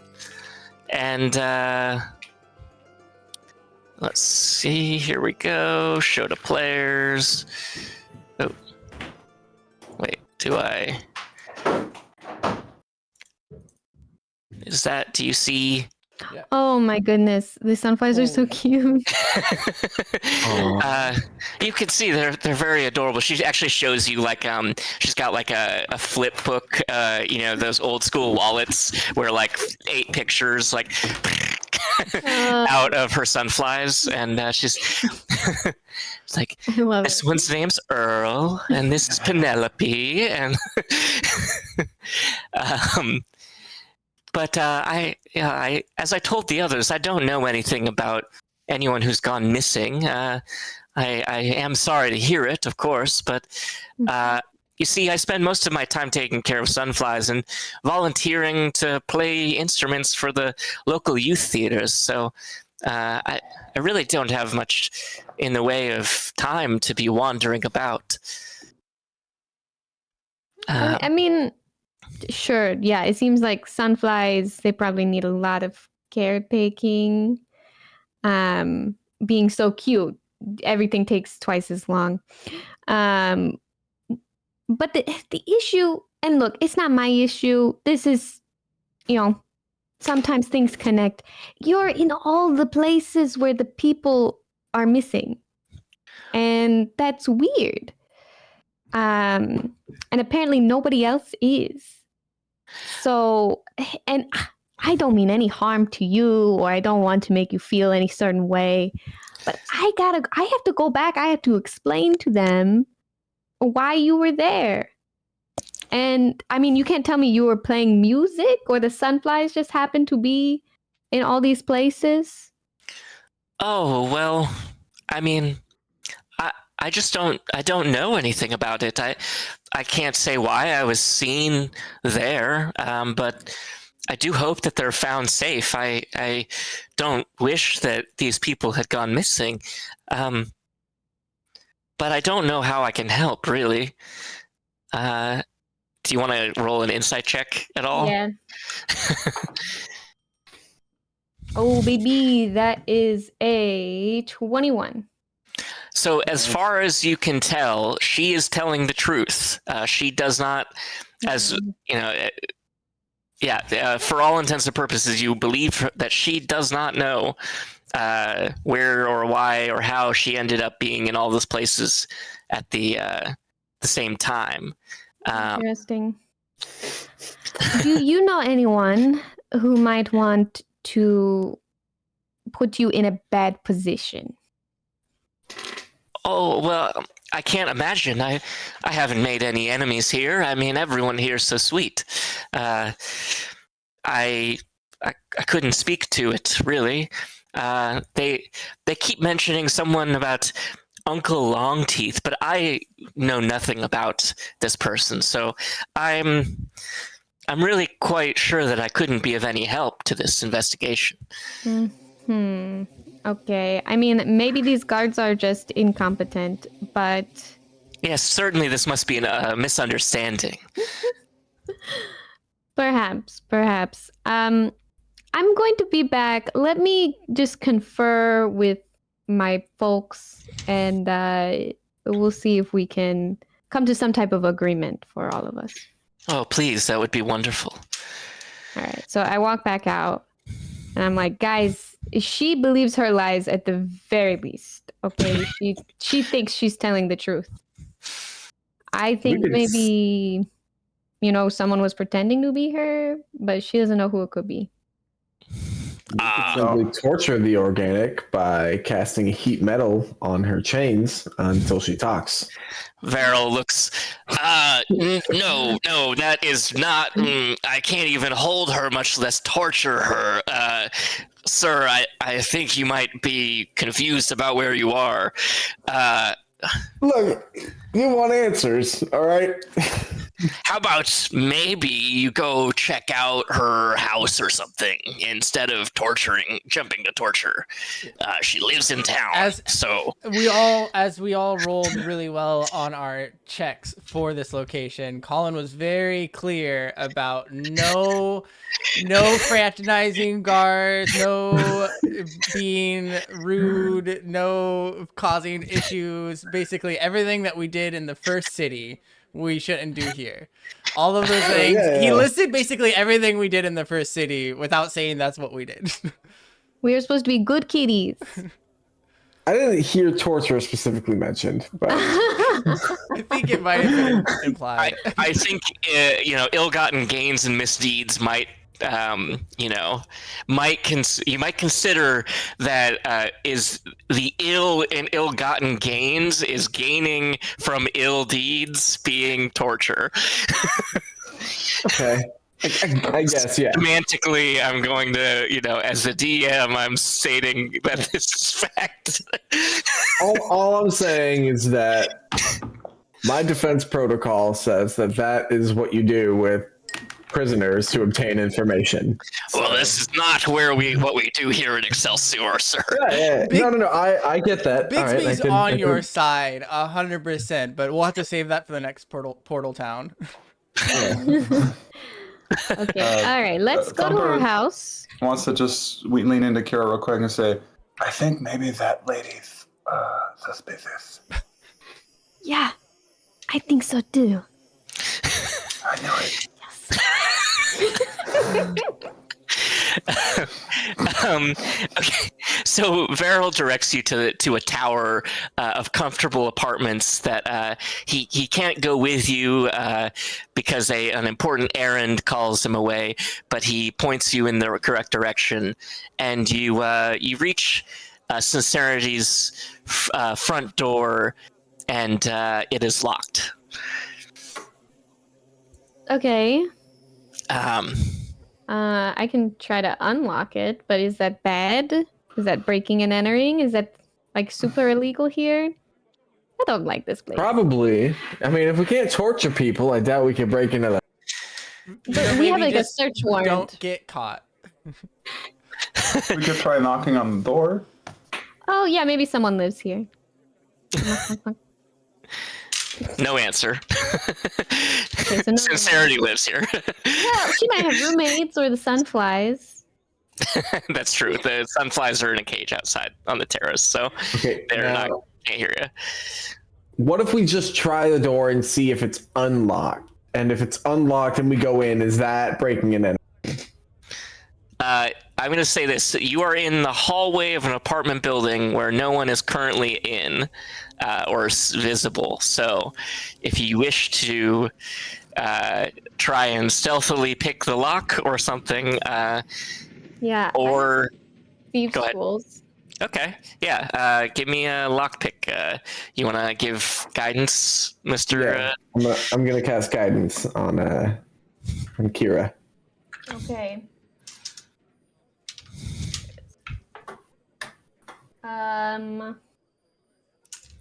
let's see. Here we go. Show to players. Oh, wait. Do you see? Yeah. Oh my goodness, the sunflies are so cute. You can see they're very adorable. She actually shows you she's got like a flip book, those old school wallets where like 8 pictures like out of her sunflies, and she's it's like, I love this it. one's name's Earl, and this is Penelope, and But I, as I told the others, I don't know anything about anyone who's gone missing. I am sorry to hear it, of course, but you see, I spend most of my time taking care of sunflies and volunteering to play instruments for the local youth theaters. So I really don't have much in the way of time to be wandering about. I mean, sure, yeah. It seems like sunflies, they probably need a lot of caretaking. Being so cute, everything takes twice as long. But the issue, and look, it's not my issue. This is, sometimes things connect. You're in all the places where the people are missing. And that's weird. And apparently nobody else is. So, and I don't mean any harm to you, or I don't want to make you feel any certain way, but I have to go back. I have to explain to them why you were there. And I mean, you can't tell me you were playing music or the sunflies just happened to be in all these places. Oh, well, I mean, I just don't know anything about it. I can't say why I was seen there, but I do hope that they're found safe. I don't wish that these people had gone missing, but I don't know how I can help, really. Do you want to roll an insight check at all? Yeah. Oh, baby, that is a 21. So as far as you can tell, she is telling the truth. She does not, as for all intents and purposes, you believe that she does not know where or why or how she ended up being in all those places at the same time. Interesting. Do you know anyone who might want to put you in a bad position? Oh, well, I can't imagine. I haven't made any enemies here. I mean, everyone here is so sweet. I couldn't speak to it, really. They keep mentioning someone about Uncle Longteeth, but I know nothing about this person, so I'm really quite sure that I couldn't be of any help to this investigation. Okay. I mean, maybe these guards are just incompetent, but... Yes, certainly this must be a misunderstanding. Perhaps. I'm going to be back. Let me just confer with my folks, and we'll see if we can come to some type of agreement for all of us. Oh, please, that would be wonderful. All right. So I walk back out, and I'm like, guys, she believes her lies at the very least. Okay, she thinks she's telling the truth. I think maybe, someone was pretending to be her, but she doesn't know who it could be. You could simply torture the organic by casting heat metal on her chains until she talks. Varel looks, no, that is not, I can't even hold her, much less torture her. Sir, I think you might be confused about where you are. Look, you want answers, all right? How about maybe you go check out her house or something instead of jumping to torture. She lives in town, As we all rolled really well on our checks for this location. Colin was very clear about no fraternizing guards, no being rude, no causing issues. Basically, everything that we did in the first city, we shouldn't do here. All of those things. Yeah. He listed basically everything we did in the first city without saying that's what we did. We were supposed to be good kitties. I didn't hear torture specifically mentioned, but I think it might have been implied. I think, ill-gotten gains and misdeeds might, you might consider that is the ill and ill-gotten gains is gaining from ill deeds being torture. okay. I guess, yeah. Semantically, I'm going to, as a DM, I'm stating that this is fact. All I'm saying is that my defense protocol says that is what you do with prisoners to obtain information. Well, this is not what we do here in Excelsior, sir. Yeah. No. I get that. All right, Bixby's on your side, 100%, but we'll have to save that for the next portal town. Yeah. Okay. All right. Let's go to Thumper our house. Wants to just lean into Kira real quick and say, I think maybe that lady's suspicious. Yeah, I think so too. I knew it. Okay, so Veril directs you to a tower of comfortable apartments that he can't go with you because an important errand calls him away, but he points you in the correct direction, and you reach Sincerity's front door, and it is locked. Okay. I can try to unlock it, but is that bad? Is that breaking and entering? Is that like super illegal here? I don't like this place. Probably. I mean, if we can't torture people, I doubt we can break into that. But we have like a search warrant. Don't get caught. We could try knocking on the door. Oh yeah, maybe someone lives here. No answer. Okay, so no Sincerity lives here. Well, she might have roommates or the sunflies. That's true. The sunflies are in a cage outside on the terrace, so they're not can't hear you. What if we just try the door and see if it's unlocked? And if it's unlocked and we go in, is that breaking and entering? I'm going to say this. You are in the hallway of an apartment building where no one is currently in or visible. So if you wish to try and stealthily pick the lock or something, Yeah. or thieves' go ahead. tools. Okay, yeah. Give me a lockpick. You want to give guidance, Mister? Yeah. I'm gonna cast guidance on Kira. Okay.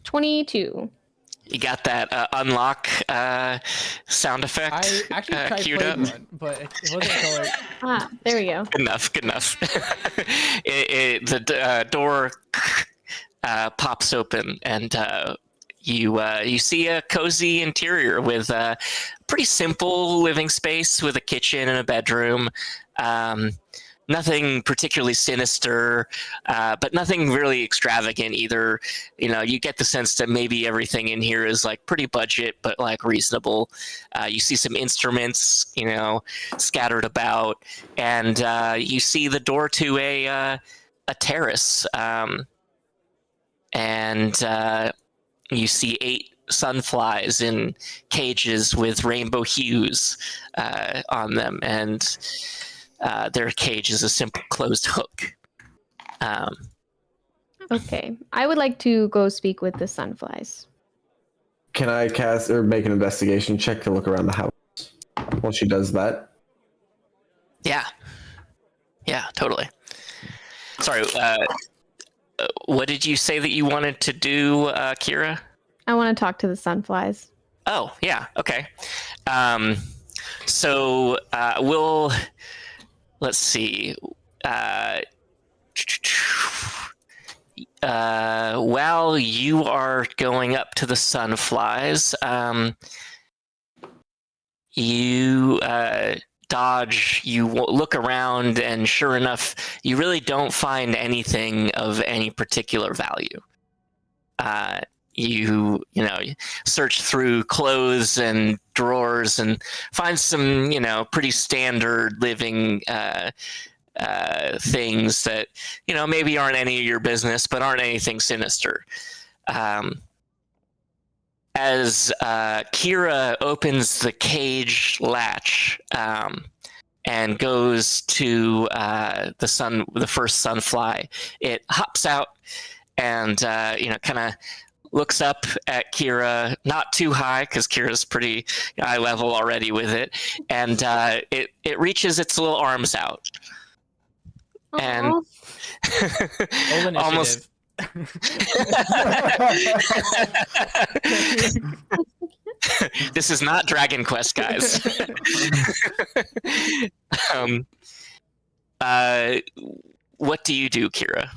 22. You got that unlock sound effect I actually tried queued playing up? one, but it wasn't until Ah, there we go. Good enough. The door pops open, and you see a cozy interior with a pretty simple living space with a kitchen and a bedroom. Nothing particularly sinister, but nothing really extravagant either. You know, you get the sense that maybe everything in here is like pretty budget, but like reasonable. You see some instruments, scattered about, and you see the door to a terrace, and you see 8 sunflies in cages with rainbow hues on them, and their cage is a simple closed hook. Okay. I would like to go speak with the sunflies. Can I cast or make an investigation check to look around the house while she does that? Yeah, totally. Sorry, what did you say that you wanted to do, Kira? I want to talk to the sunflies. Oh, yeah, okay. So let's see. While you are going up to the sunflies, you dodge, you look around, and sure enough, you really don't find anything of any particular value. You search through clothes and drawers and find some, pretty standard living things that, maybe aren't any of your business, but aren't anything sinister. As Kira opens the cage latch and goes to the first sunfly, it hops out and kind of looks up at Kira, not too high because Kira's pretty high level already with it, and it reaches its little arms out, and almost. This is not Dragon Quest, guys. um, what do you do, Kira?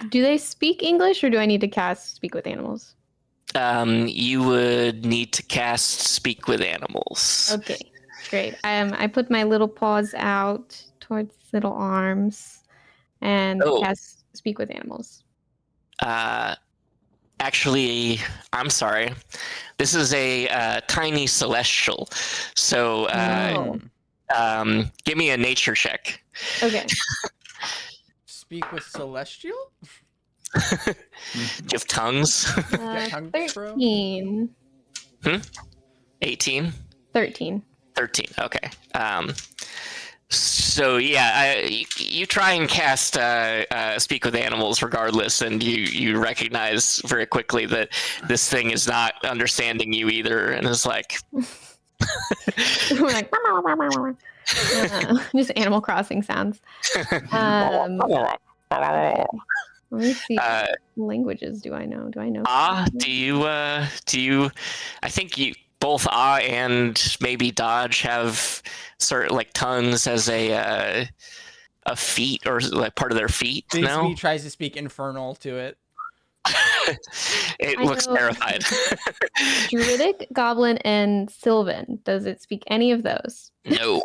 Do they speak English, or do I need to cast Speak with Animals? You would need to cast Speak with Animals. Okay, great. I put my little paws out towards little arms and cast Speak with Animals. Actually, I'm sorry. This is a tiny celestial. So give me a nature check. Okay. Speak with celestial? Do you have tongues? Tongue throw? 13. 18? 13. 13, okay. So yeah, you try and cast Speak with Animals regardless, and you recognize very quickly that this thing is not understanding you either, and is like... Like just Animal Crossing sounds. Let me see. What languages do I know? Do I know? Do you? I think you both and maybe Dodge have sort of like tongues as a feat, or like part of their feet. No, Bixby tries to speak infernal to it. It looks terrified. Druidic, Goblin, and Sylvan. Does it speak any of those? No.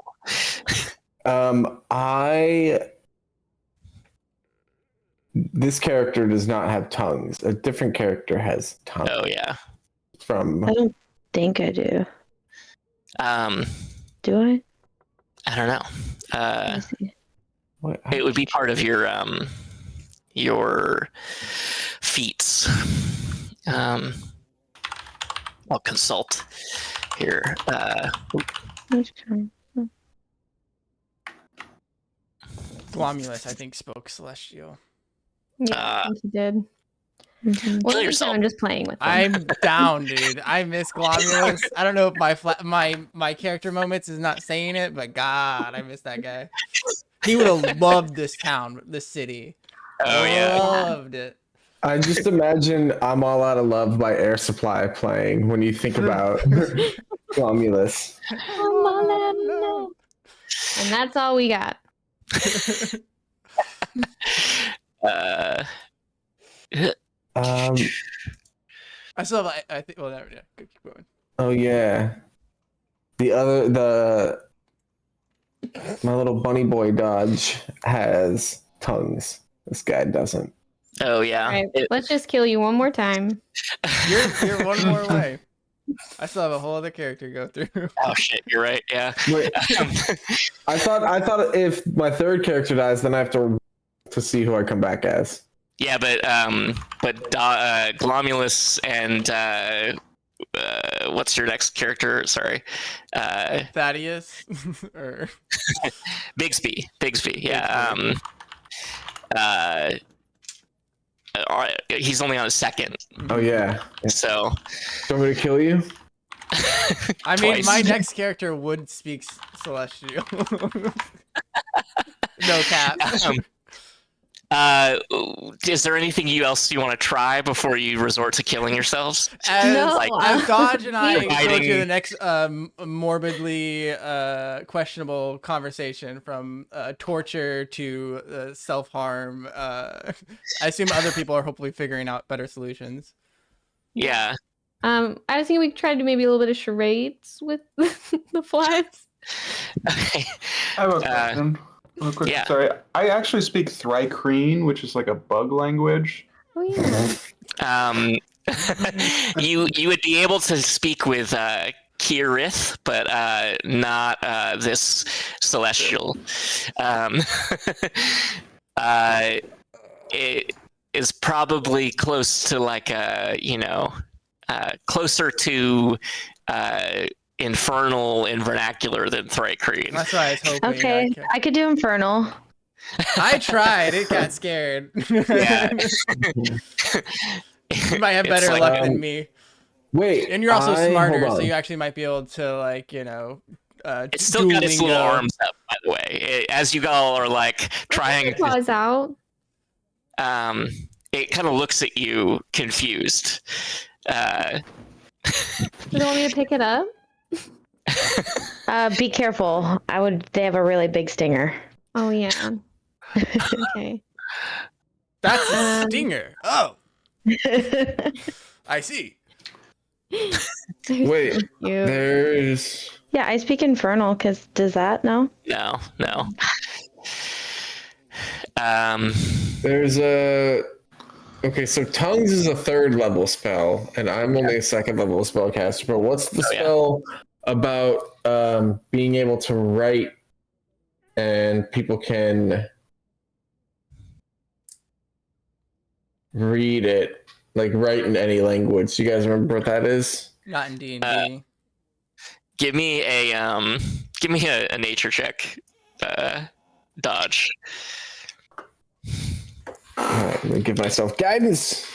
This character does not have tongues. A different character has tongues. Oh yeah. I don't think I do. Do I? I don't know. It would be part of your feats. I'll consult here. Glomulus, I think, spoke celestial. Yeah, I think he did. Kill yourself. I'm just playing with him. I'm down, dude. I miss Glomulus. I don't know if my character moments is not saying it, but God, I miss that guy. He would have loved this town, this city. Oh yeah. Loved it. I just imagine I'm All Out of Love by Air Supply playing when you think about Romulus. And that's all we got. I still have, I think, well, yeah, keep going. Oh yeah. My little bunny boy Dodge has tongues. This guy doesn't. Oh yeah. All right, let's just kill you one more time. You're one more away. I still have a whole other character to go through. Oh shit, you're right. Yeah. Wait, I thought if my third character dies, then I have to see who I come back as. Yeah, but Glomulus and what's your next character? Sorry, Thaddeus or Bigsby. Yeah. He's only on his second. Oh yeah. So. Do you want me to kill you? I mean, my next character would speak celestial. No cap. Is there anything else you want to try before you resort to killing yourselves? As Dodge and I go Fighting. to the next morbidly questionable conversation, from torture to self-harm, I assume other people are hopefully figuring out better solutions. Yeah. I was thinking we could try to do maybe a little bit of charades with the flies. Okay. I have a question. Real quick, Yeah. sorry. I actually speak Thrycreen, which is like a bug language. Oh yeah. You would be able to speak with Kirith, but not this celestial. It is probably close to like closer to infernal in vernacular than Thrycreen. That's why I was hoping. Okay, I could do Infernal. I tried. It got scared. Yeah. You might have better It's like, luck than me. Wait, And you're also smarter, hold so on. you actually might be able to, It's still got its little Duolingo. arms up, by the way. As you all are like trying, Paws out. it kind of looks at you confused, You don't want me to pick it up? Be careful. They have a really big stinger. Oh yeah. Okay. That's a stinger. Oh, I see. Wait, You. there's. Yeah, I speak Infernal, because does that? No? No. There's a. Okay, so tongues is a 3rd level spell, and I'm only a 2nd level spellcaster. But what's the spell about being able to write, and people can read it, like write in any language? You guys remember what that is? Not in D&D. Give me a nature check. Dodge. All right, let me give myself guidance.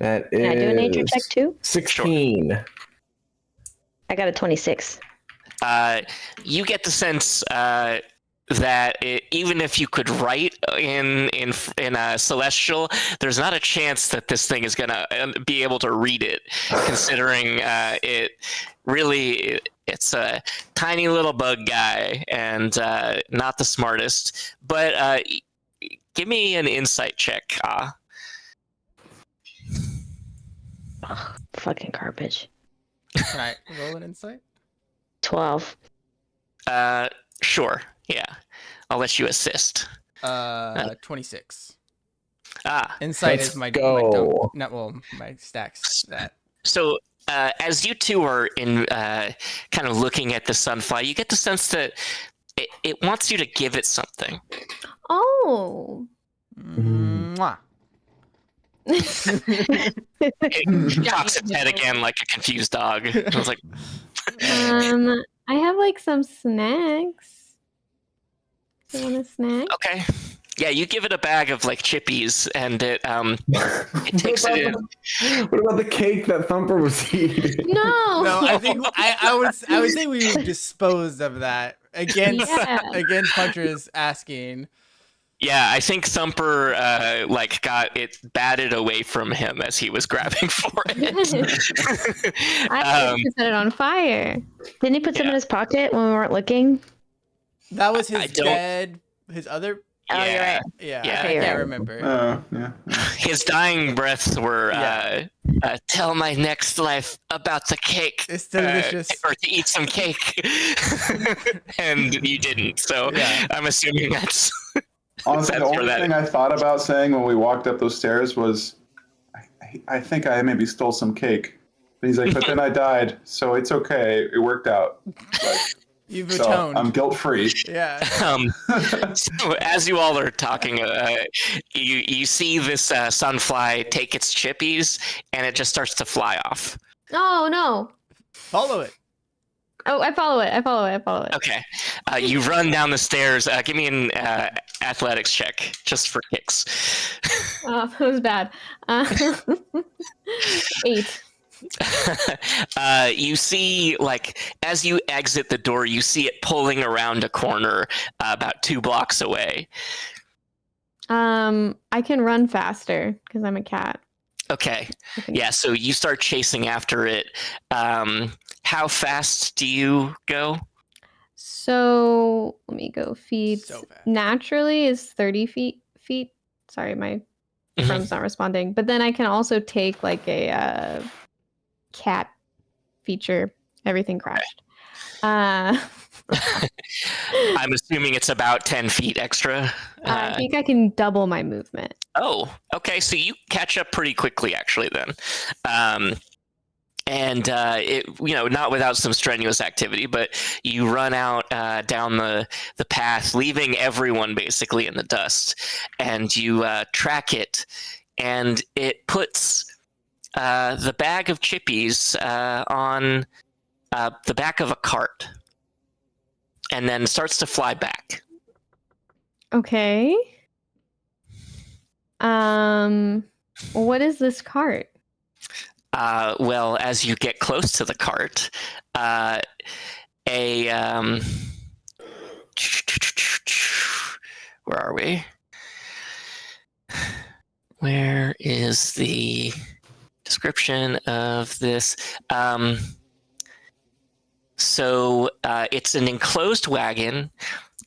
That is. Can I do a nature check too? 16. I got a 26. You get the sense that even if you could write in a celestial, there's not a chance that this thing is gonna be able to read it, considering it's a tiny little bug guy and not the smartest. But give me an insight check. Ugh, fucking garbage. Can I roll an insight? 12. Sure. Yeah, I'll let you assist. 26. Let's Insight is my go. my stacks that. So as you two are in kind of looking at the sunfly, you get the sense that it wants you to give it something. Oh. Mwah. It cocks its head again like a confused dog. I was like, I have like some snacks. You want a snack? okay. Yeah, you give it a bag of like chippies, and it takes it in. What about the cake that Thumper was eating? No. No, I think I would say we disposed of that against Puncher's asking. Yeah, I think Thumper got it batted away from him as he was grabbing for it. I think he set it on fire. Didn't he put some in his pocket when we weren't looking? That was I his don't- dead. His other. Oh, you're right. Yeah, Yeah. I Okay, can't right. remember. Yeah. His dying breaths were, Yeah. tell my next life about the cake. It's delicious. Or to eat some cake. And you didn't, so Yeah. I'm assuming that's... Honestly, the That's where only that- thing I thought about saying when we walked up those stairs was, I think I maybe stole some cake. But he's like, but then I died, so it's okay. It worked out. Like, You've so atoned. I'm guilt free. Yeah. So as you all are talking, you see this sunfly take its chippies, and it just starts to fly off. Oh no. Follow it. Oh, I follow it. Okay. You run down the stairs. Give me an athletics check, just for kicks. Oh, that was bad. 8. You see, like, as you exit the door, you see it pulling around a corner about 2 blocks away. I can run faster because I'm a cat. Okay. I can- Yeah, so you start chasing after it. How fast do you go? So let me go feet. So fast. Naturally is 30 feet. Sorry, my Mhm. phone's not responding. But then I can also take like a cat feature. Everything crashed. I'm assuming it's about 10 feet extra. I think I can double my movement. Oh, okay. So you catch up pretty quickly, actually, then. And not without some strenuous activity, but you run out down the path, leaving everyone basically in the dust. And you track it, and it puts the bag of chippies on the back of a cart, and then starts to fly back. Okay. What is this cart? Well, as you get close to the cart, where are we? Where is the description of this. So it's an enclosed wagon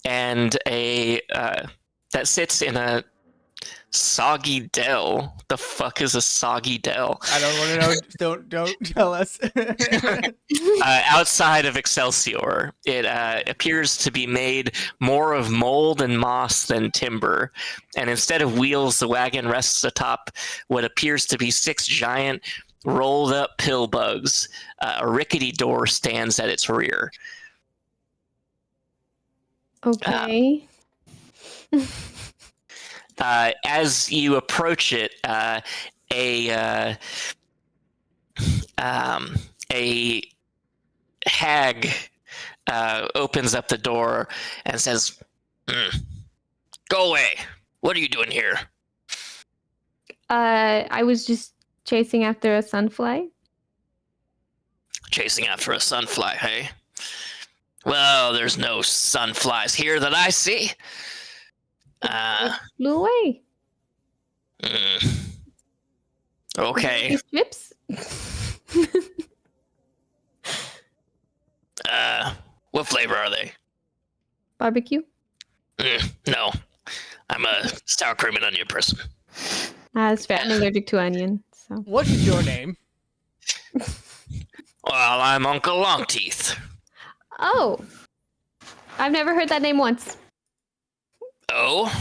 and a that sits in a soggy dell. The fuck is a soggy dell? I don't want to know. Don't tell us. Outside of Excelsior, it appears to be made more of mold and moss than timber. And instead of wheels, the wagon rests atop what appears to be 6 giant rolled up pill bugs. A rickety door stands at its rear. Okay. As you approach it, a hag opens up the door and says, "Go away! What are you doing here?" I was just chasing after a sunfly. Chasing after a sunfly, hey? Well, there's no sunflies here that I see. Flew away. Okay. Chips? What flavor are they? Barbecue? No. I'm a sour cream and onion person. That's fair. I'm allergic to onion. So. What is your name? Well, I'm Uncle Longteeth. Oh. I've never heard that name once. Oh?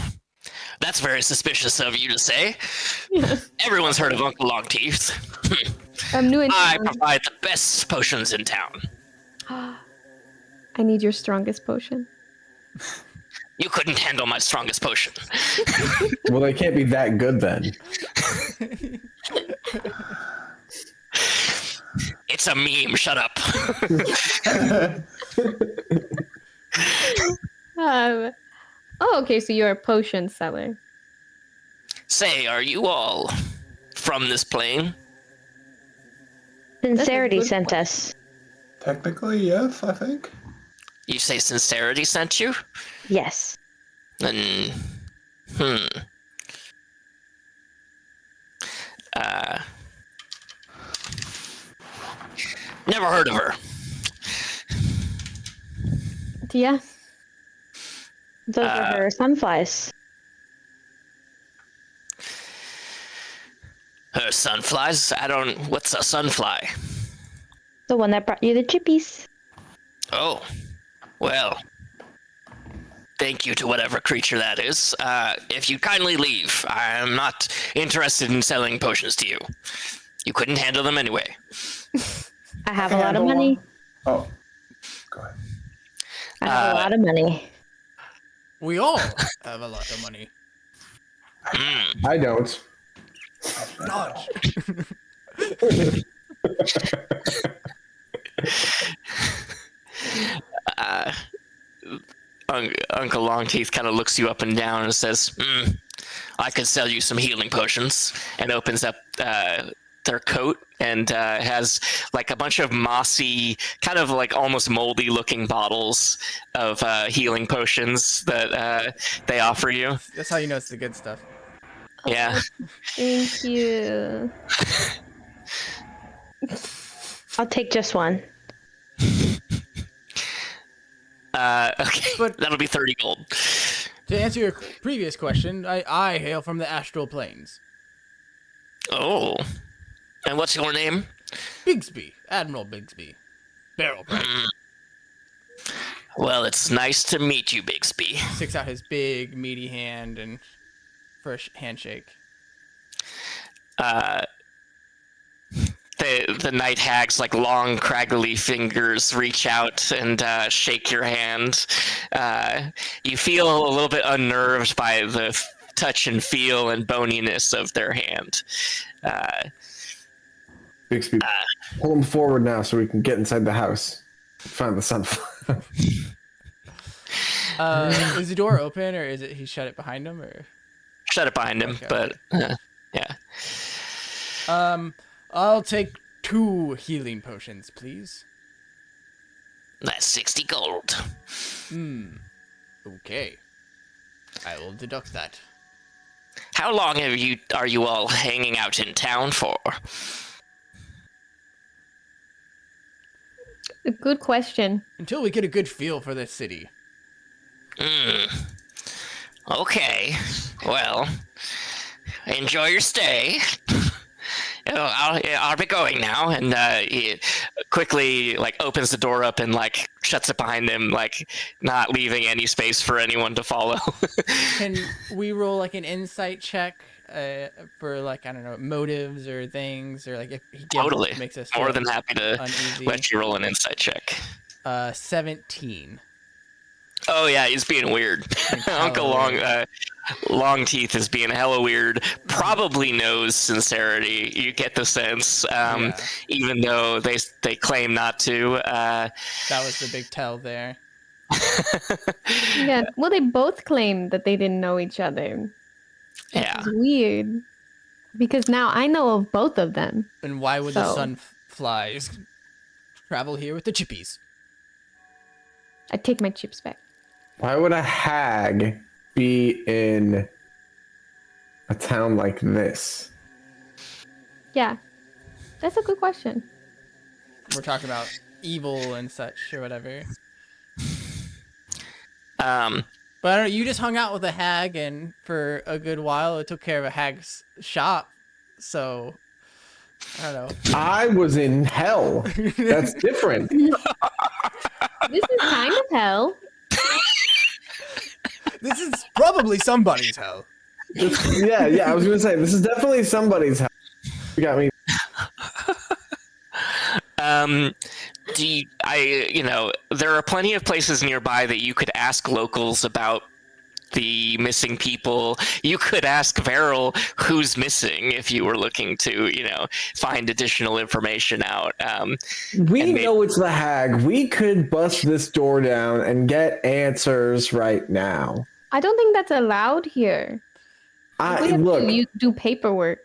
That's very suspicious of you to say. Yes. Everyone's heard of Uncle Longteeth. I'm new in I town. provide the best potions in town. I need your strongest potion. You couldn't handle my strongest potion. Well, they can't be that good then. It's a meme, shut up. Okay, so you're a potion seller. Say, are you all from this plane? Sincerity good sent point. us. Technically, yes, I think. You say Sincerity sent you? Yes. Then, never heard of her. Yeah. Those are her sunflies. Her sunflies? What's a sunfly? The one that brought you the chippies. Oh, well. Thank you to whatever creature that is. If you kindly leave, I'm not interested in selling potions to you. You couldn't handle them anyway. I have a lot of money. Oh, go ahead. I have a lot of money. We all have a lot of money. I don't. Dodge. Uncle Longteeth kind of looks you up and down and says, I could sell you some healing potions, and opens up their coat and has like a bunch of mossy, kind of like almost moldy looking bottles of healing potions that they offer you. That's how you know it's the good stuff. Yeah. Thank you. I'll take just one. Okay, But- that'll be 30 gold. To answer your previous question, I hail from the astral planes. Oh. And what's your name? Bigsby, Admiral Bigsby. Barrel Bright. Well, it's nice to meet you, Bigsby. Sticks out his big, meaty hand and for a handshake. The night hag's like long, craggly fingers reach out and shake your hand. You feel a little bit unnerved by the touch and feel and boniness of their hand. Bixby, pull him forward now so we can get inside the house. Find the sunflower. Is the door open or is it he shut it behind him or? Shut it behind him, Okay. but yeah. I'll take 2 healing potions, please. That's 60 gold. Okay. I will deduct that. How long are you all hanging out in town for? A good question. Until we get a good feel for this city. Okay. Well, enjoy your stay. I'll be going now, and he quickly opens the door up and shuts it behind him, not leaving any space for anyone to follow. Can we roll an insight check for I don't know, motives or things, or if he Totally. makes us More feel than happy to uneasy? let you roll an insight check. 17. Oh yeah, he's being weird. Uncle Long Teeth is being hella weird. Probably knows sincerity. You get the sense, even though they claim not to. That was the big tell there. Yeah. Well, they both claimed that they didn't know each other. Yeah. It's weird. Because now I know of both of them. And why would the sunflies travel here with the chippies? I take my chips back. Why would a hag be in a town like this? Yeah. That's a good question. We're talking about evil and such or whatever. But I don't know, you just hung out with a hag and for a good while it took care of a hag's shop. So I don't know. I was in hell. That's different. This is kind of hell. This is probably somebody's hell. Yeah, I was gonna say this is definitely somebody's hell. You got me. There are plenty of places nearby that you could ask locals about the missing people. You could ask Veril who's missing if you were looking to, find additional information out. We know it's the hag. We could bust this door down and get answers right now. I don't think that's allowed here. You do paperwork.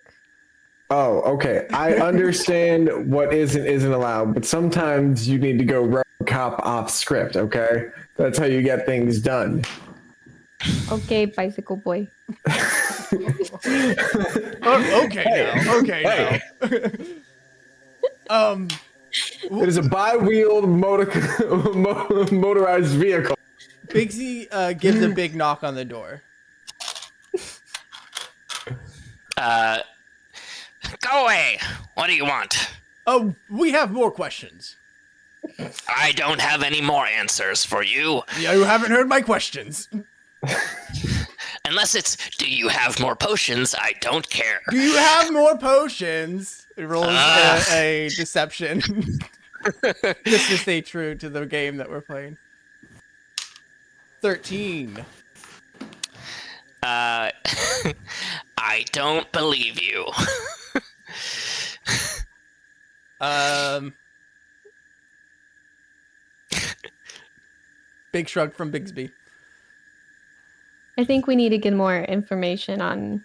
Oh, okay. I understand what isn't allowed, but sometimes you need to go cop off script, okay? That's how you get things done. Okay, bicycle boy. Okay. Now. It is a bi-wheeled motorized vehicle. Bigsy gives a big knock on the door. Go away. What do you want? Oh, we have more questions. I don't have any more answers for you. Yeah, you haven't heard my questions. Unless it's, do you have more potions? I don't care. Do you have more potions? It rolls a deception. Just to stay true to the game that we're playing. 13. I don't believe you. Big shrug from Bigsby. I think we need to get more information on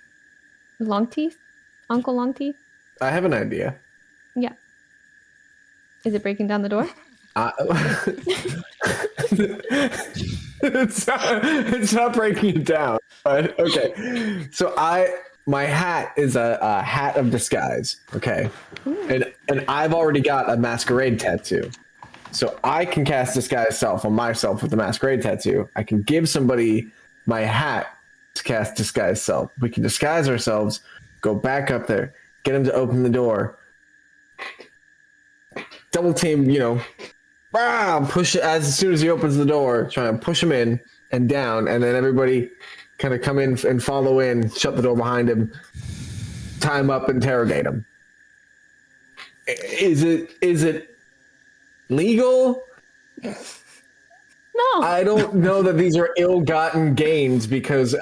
Longteeth? Uncle Longteeth? I have an idea. Yeah. Is it breaking down the door? It's not breaking it down. But okay. So my hat is a hat of disguise. Okay. And I've already got a masquerade tattoo. So I can cast disguise self on myself with the masquerade tattoo. I can give somebody my hat to cast disguise self. We can disguise ourselves, go back up there, get him to open the door, double team, push it as soon as he opens the door, try and push him in and down, and then everybody kind of come in and follow in, shut the door behind him, tie him up, interrogate him. Is it legal? No. I don't know that these are ill-gotten gains because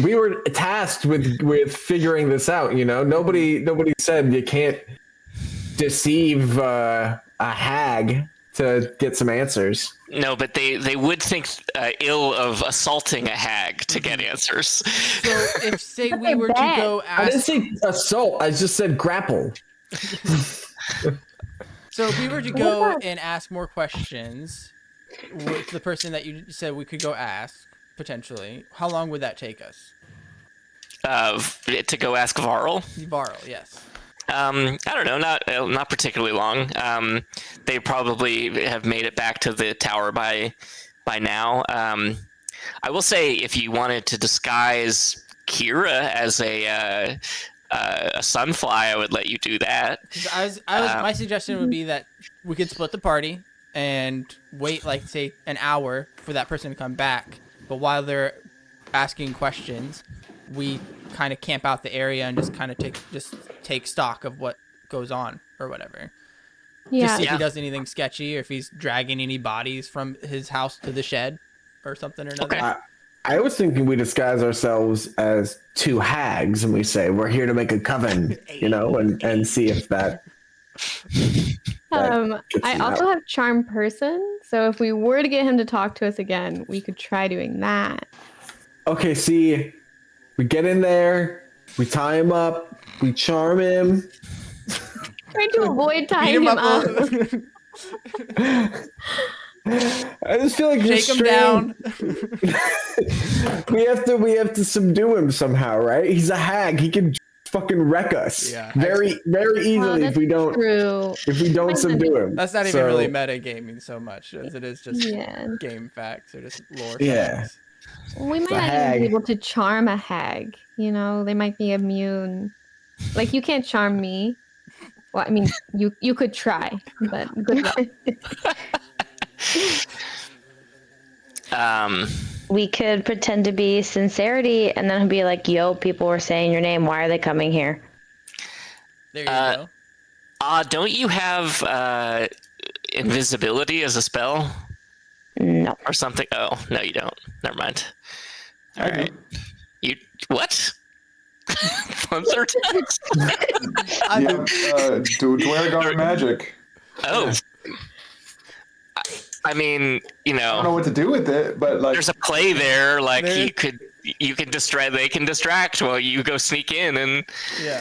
we were tasked with figuring this out. Nobody said you can't deceive a hag to get some answers. No, but they would think ill of assaulting a hag to get answers. So if, say, we were to go ask... I didn't say assault. I just said grapple. So if we were to go and ask more questions with the person that you said we could go ask, potentially, how long would that take us? To go ask Varl? Varl, yes. I don't know, not particularly long. They probably have made it back to the tower by now. I will say, if you wanted to disguise Kira as a sunfly, I would let you do that. My suggestion would be that we could split the party and wait, like, say, an hour for that person to come back. But while they're asking questions, we kind of camp out the area and just kind of take stock of what goes on or whatever. Yeah. Just see if he does anything sketchy, or if he's dragging any bodies from his house to the shed or something or another. Okay. I was thinking we disguise ourselves as two hags and we say we're here to make a coven, and see if that. I also have charm person, so if we were to get him to talk to us again, we could try doing that. Okay, see, we get in there, we tie him up, we charm him. Trying to avoid tying him up. I just feel like Shake him down. we have to subdue him somehow, right? He's a hag. He can fucking wreck us very easily if we don't subdue him. That's not even really metagaming so much as it is just game facts or just lore facts. We might not even be able to charm a hag. They might be immune. Like, you can't charm me. Well, I mean, you could try, but good luck. We could pretend to be Sincerity, and then be like, "Yo, people were saying your name. Why are they coming here?" There you go. Don't you have invisibility as a spell? No. Or something? Oh, no, you don't. Never mind. All right. You what? Panzer attacks? Dwargar magic. Oh. I mean, I don't know what to do with it, but like, there's a play there. Like, you can distract. They can distract while you go sneak in, and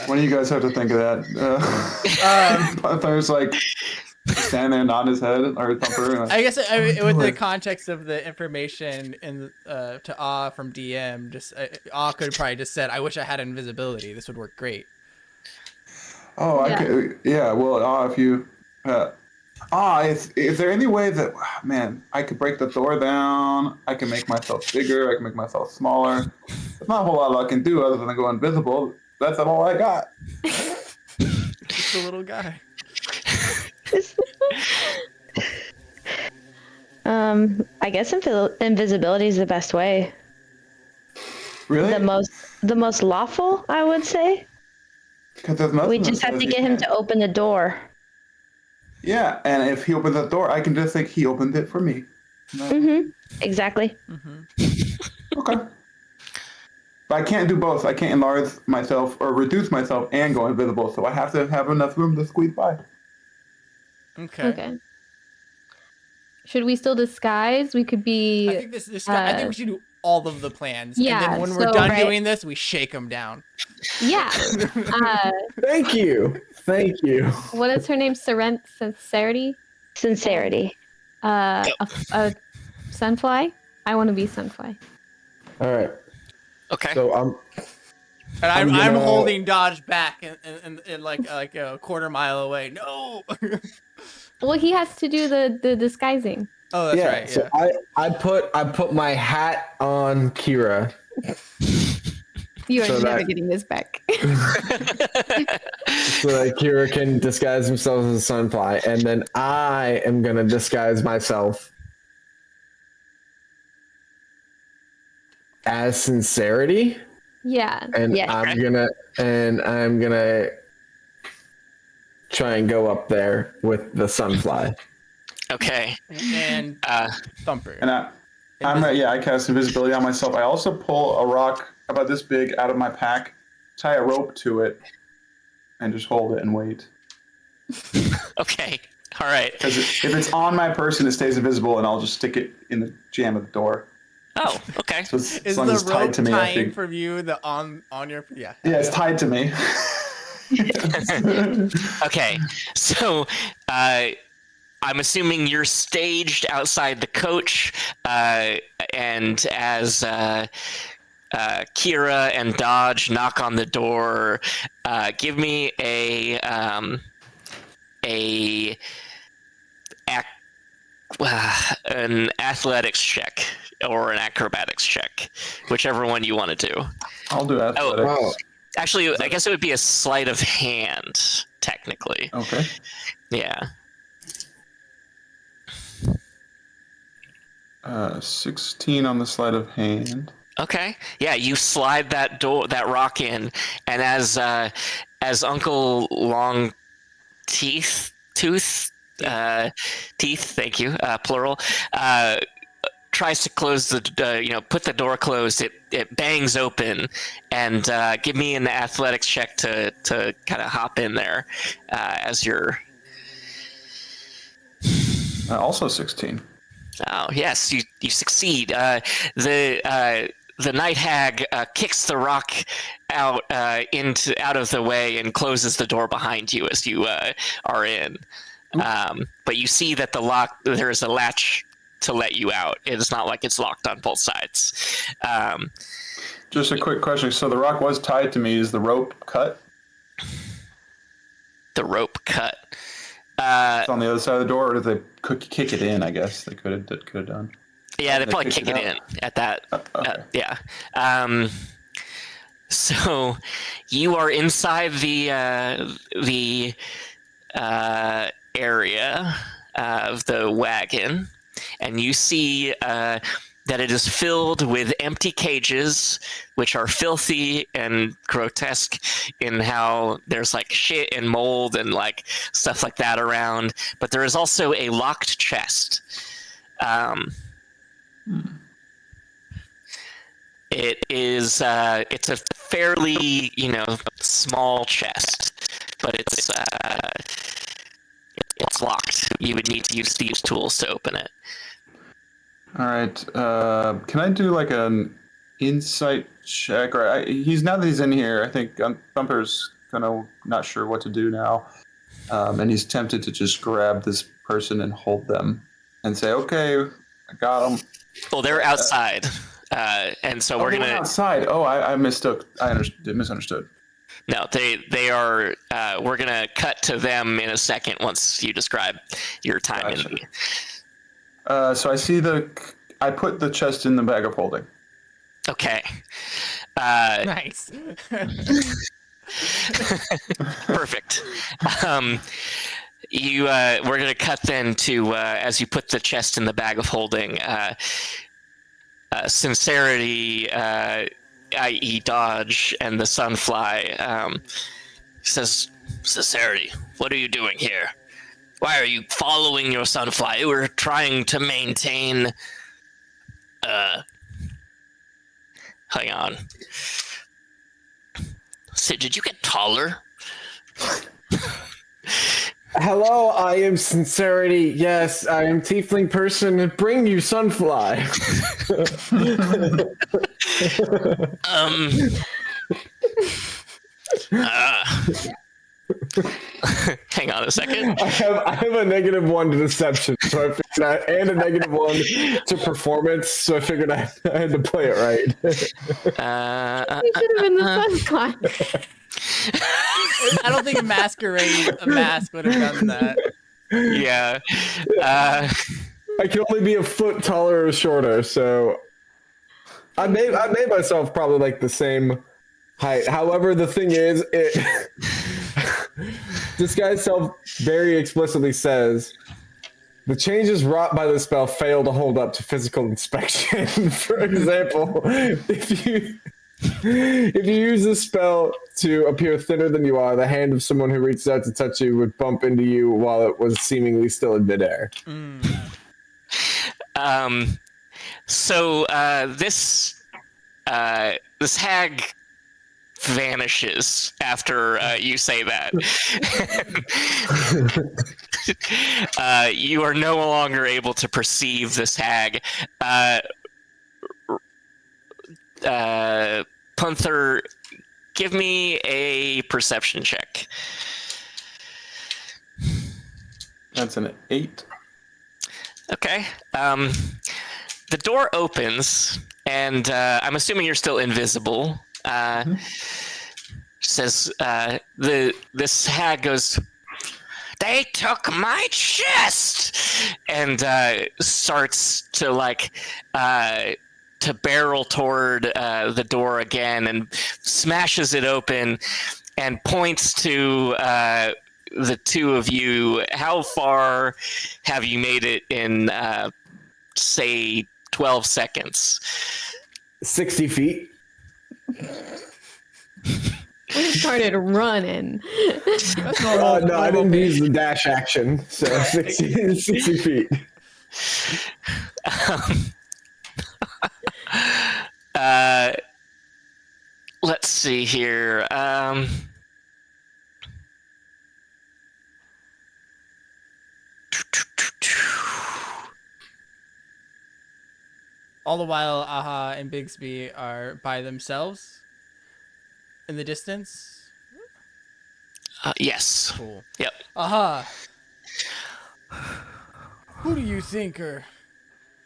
One of you guys have to think of that. There's like standing there, nodding his head, or Thumper. I guess with the context of the information in to Awe from DM, just Awe could have probably just said, "I wish I had invisibility. This would work great." Oh, okay. Yeah. Well, if you. Is there any way that, I could break the door down? I can make myself bigger. I can make myself smaller. There's not a whole lot I can do other than go invisible. That's all I got. Just a little guy. I guess invisibility is the best way. Really? The most lawful, I would say. We just have to get him to open the door. Yeah, and if he opens the door, I can just think he opened it for me. Mm-hmm. Exactly. Mm-hmm. Okay. But I can't do both. I can't enlarge myself or reduce myself and go invisible, so I have to have enough room to squeeze by. Okay. Should we still disguise? We could be. I think I think we should do all of the plans. Yeah, and then when we're done doing this, we shake them down. Yeah. Thank you. What is her name? Sincerity? Sincerity. A sunfly? I want to be sunfly. All right. okay. So And I'm I'm gonna- holding Dodge back and like a quarter mile away. No. Well, he has to do the disguising. Oh, that's right. So Yeah. I put my hat on Kira. You are So never that- getting this back. So that Kira can disguise himself as a sunfly, and then I am gonna disguise myself as Sincerity, Yeah. and Yeah. I'm gonna try and go up there with the sunfly. Okay. And Thumper. And I cast invisibility on myself. I also pull a rock about this big out of my pack, tie a rope to it, and just hold it and wait. Okay. All right. Because if it's on my person, it stays invisible, and I'll just stick it in the jamb of the door. Oh, okay. So as Is long the as it's tied rope to me, I tying think. from you on your yeah? Yeah, it's tied to me. Okay. So, I'm assuming you're staged outside the coach, and as Kira and Dodge knock on the door. Give me an athletics check or an acrobatics check, whichever one you want to do. I'll do athletics. Oh, Actually, I guess it would be a sleight of hand, technically. Okay. Yeah. 16 on the sleight of hand. Okay. Yeah, you slide that rock in, and as Uncle Long Teeth, thank you, plural, tries to close put the door closed, it bangs open, and give me an athletics check to kind of hop in there as you're. Also 16. Oh yes, you succeed. The night hag kicks the rock out of the way and closes the door behind you as you are in. But you see that there is a latch to let you out. It is not like it's locked on both sides. Just a quick question. So the rock was tied to me. Is the rope cut? The rope cut. It's on the other side of the door, or did they kick it in? I guess they could have done. Yeah, they probably kick it in at that. Okay. Yeah. So you are inside the area of the wagon, and you see that it is filled with empty cages, which are filthy and grotesque in how there's like shit and mold and like stuff like that around. But there is also a locked chest. It's a fairly small chest, but it's locked. You would need to use these tools to open it. All right. Can I do like an insight check? Or now that he's in here, I think Thumper's kind of not sure what to do now, and he's tempted to just grab this person and hold them and say, "Okay, I got them." Well, they're outside, and so we're gonna outside. Oh, I mistook. I misunderstood. No, they are. We're gonna cut to them in a second once you describe your time Gotcha. in. So I see I put the chest in the bag of holding. Okay. Nice. Perfect. We're gonna cut then to as you put the chest in the bag of holding. Sincerity, i.e., Dodge, and the Sunfly says, "Sincerity, what are you doing here? Why are you following your Sunfly? We're trying to maintain." Hang on. Sid, did you get taller? hello, I am Sincerity. Yes, I am Tiefling person. Bring you Sunfly. Hang on a second. I have a -1 to deception, so I figured and a -1 to performance, so I figured I had to play it right. You should have been the Sunfly. I don't think a mask would have done that. Yeah. I can only be a foot taller or shorter, so I made myself probably like the same height. However, the thing is, this guy very explicitly says the changes wrought by the spell fail to hold up to physical inspection. For example, if you use this spell to appear thinner than you are, the hand of someone who reaches out to touch you would bump into you while it was seemingly still in midair. So this hag vanishes after you say that. You are no longer able to perceive this hag. Punther, give me a perception check. That's an 8. Okay. The door opens, and I'm assuming you're still invisible. Says this hag goes, "They took my chest," and starts to to barrel toward the door again, and smashes it open, and points to the two of you. How far have you made it in, say, 12 seconds? 60 feet. We started running. That's normal. No, I normal didn't pace. use the dash action, so 60 feet. Let's see here. All the while, Aha and Bigsby are by themselves in the distance. Yes. Cool. Yep. Aha. Who do you think, or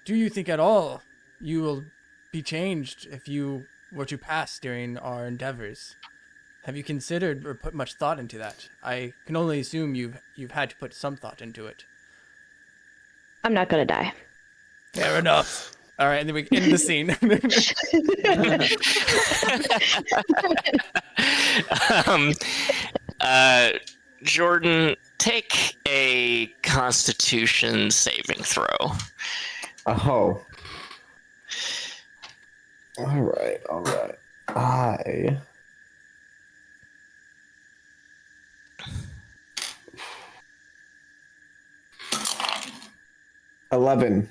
do you think at all, you will be changed if you were to pass during our endeavors? Have you considered or put much thought into that? I can only assume you've had to put some thought into it. I'm not gonna die. Fair enough. All right, and then we end the scene. Jordan, take a Constitution saving throw. Oh. All right. I 11.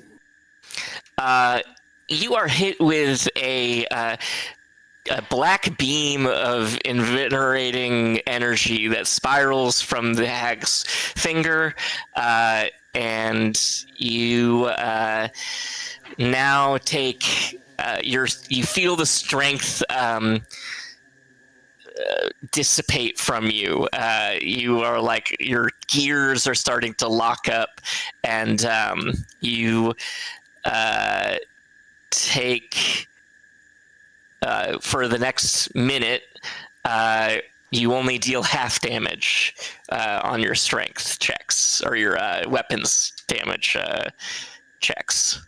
You are hit with a black beam of invigorating energy that spirals from the hag's finger, and you now take you feel the strength dissipate from you. You are like, your gears are starting to lock up, and you take for the next minute, you only deal half damage on your strength checks, or your weapons damage checks.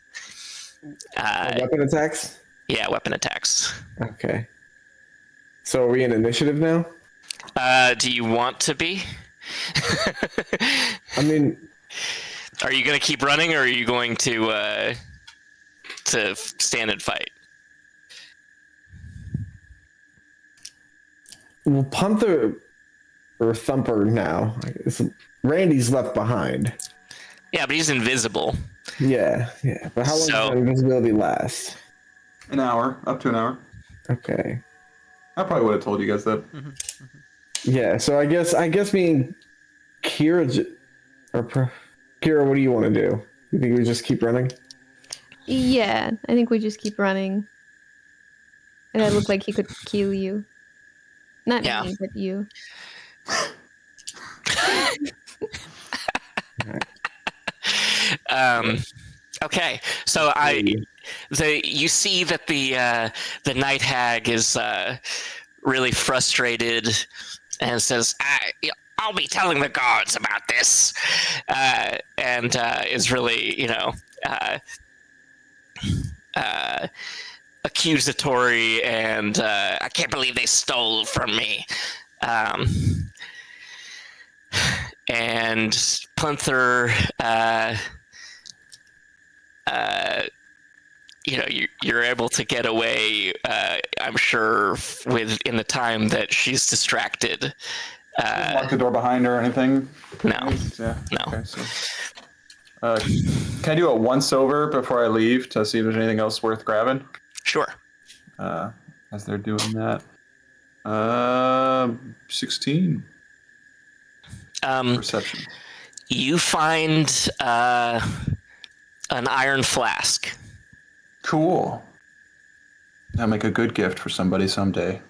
Weapon attacks? Yeah, weapon attacks. Okay. So are we in initiative now? Do you want to be? I mean, are you going to keep running, or are you going to stand and fight? we'll punt or thumper now. Randy's left behind. Yeah, but he's invisible. Yeah. But how long does invisibility last? An hour, up to an hour. Okay. I probably would have told you guys that. Yeah, so I guess me and Kira, Kira, what do you want to do? You think we just keep running? Yeah, I think we just keep running. And it looked like he could kill you. Not me, but you. Okay, so you see that the night hag is really frustrated and says, "I'll be telling the guards about this," and is really, accusatory, and I can't believe they stole from me. And Punther, you're able to get away, I'm sure, in the time that she's distracted. Lock the door behind her or anything? No. Yeah. No. Okay, so, can I do it once over before I leave to see if there's anything else worth grabbing? Sure. As they're doing that. 16. Perception. You find an iron flask. Cool. That'll make a good gift for somebody someday.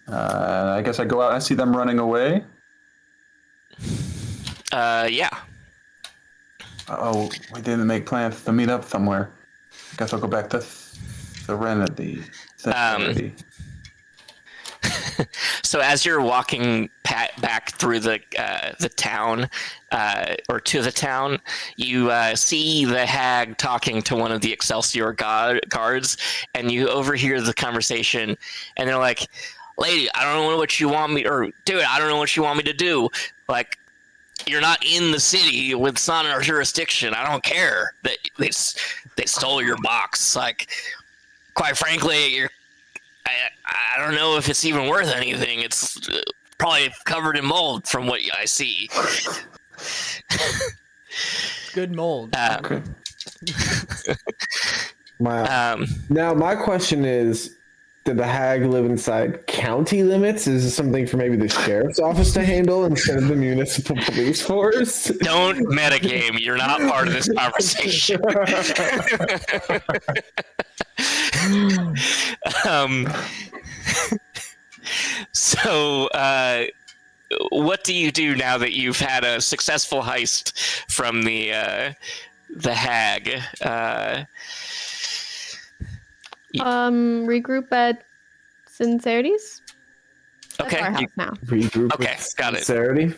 I guess I go out and I see them running away. Yeah. Oh, we didn't make plans to meet up somewhere. Guess I'll go back to Serenity. So as you're walking back through the town, or to the town, you see the hag talking to one of the Excelsior guards, and you overhear the conversation, and they're like, "Lady, I don't know what you want me, or dude, I don't know what you want me to do. Like, you're not in the city. It's not in our jurisdiction. I don't care that they stole your box. Like, quite frankly, I don't know if it's even worth anything. It's probably covered in mold from what I see." Good mold. Okay. Now my question is, did the hag live inside county limits? Is this something for maybe the sheriff's office to handle instead of the municipal police force? Don't metagame. You're not part of this conversation. So, what do you do now that you've had a successful heist from the hag? Regroup at Sincerity's. That's Okay. our house now. Regroup Okay, with got it. sincerity.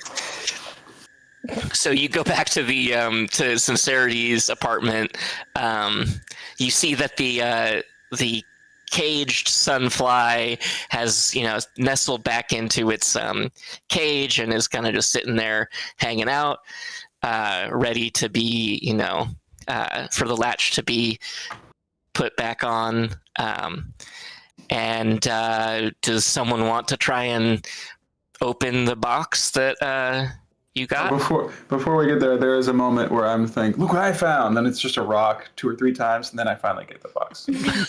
So you go back to the to Sincerity's apartment. You see that the caged sunfly has, nestled back into its cage and is kind of just sitting there hanging out, ready to be, for the latch to be put back on. And does someone want to try and open the box that you got? Before we get there, there is a moment where I'm thinking, look what I found. Then it's just a rock 2 or 3 times, and then I finally get the box. And I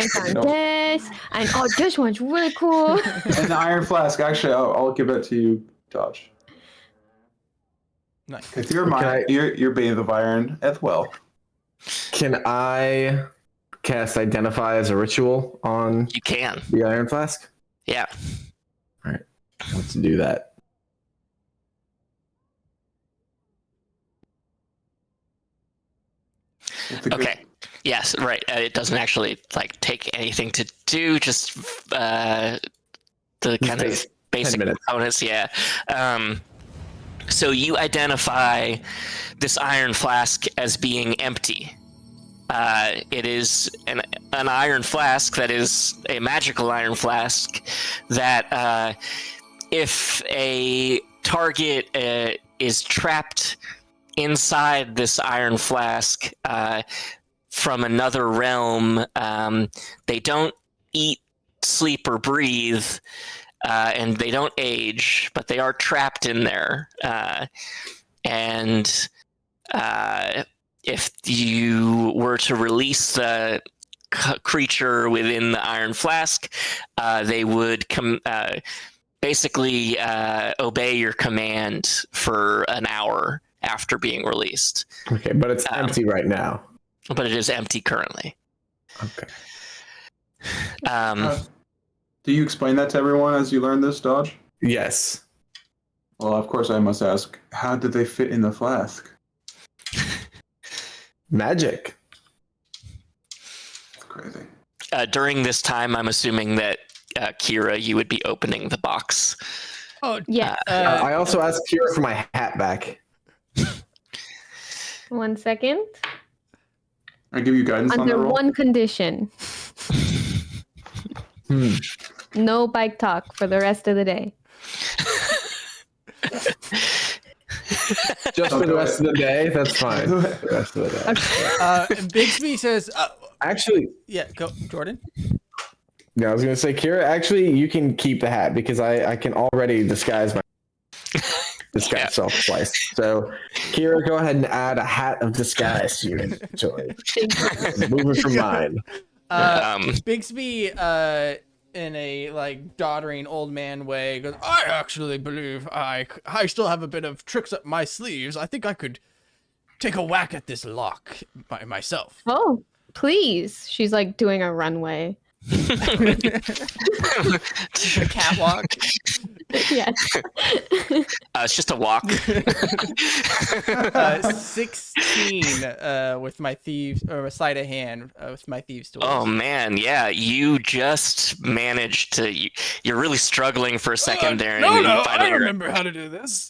found this, and this one's really cool. And the iron flask. Actually, I'll give that to you, Dodge. Nice. If you're you're Bane of Iron as well. Can I cast Identify as a ritual on You can. the iron flask? Yeah. Let's do that. Okay. Yes. Right. It doesn't actually take anything to do. Just the kind of basic components. Yeah. So you identify this iron flask as being empty. It is an iron flask that is a magical iron flask that if a target is trapped inside this iron flask from another realm, they don't eat, sleep, or breathe, and they don't age, but they are trapped in there. And if you were to release the creature within the iron flask, they would basically obey your command for an hour after being released. Okay, but it's empty right now. But it is empty currently. Okay. Do you explain that to everyone as you learn this, Dodge? Yes. Well, of course I must ask, how did they fit in the flask? Magic. That's crazy. During this time, I'm assuming that Kira, you would be opening the box. Oh, Yeah. I also asked Kira for my hat back. 1 second. I give you guidance on the Under roll. one condition. No bike talk for the rest of the day. Just for the rest of the day? That's fine. For the rest of the day. Bigsby says, Actually, yeah, go, Jordan. yeah, I was going to say, Kira, actually, you can keep the hat because I can already disguise self twice. So, Kira, go ahead and add a hat of disguise to your inventory. Moving from mine. Bigsby, in a doddering old man way, goes, I actually believe I still have a bit of tricks up my sleeves. I think I could take a whack at this lock by myself. Oh, please. She's doing a runway. A catwalk. Yes. It's just a walk. 16 with my thieves or sleight of hand with my thieves tools. Oh man, yeah, you just managed to. You're really struggling for a second there. No, and you I finally remember how to do this.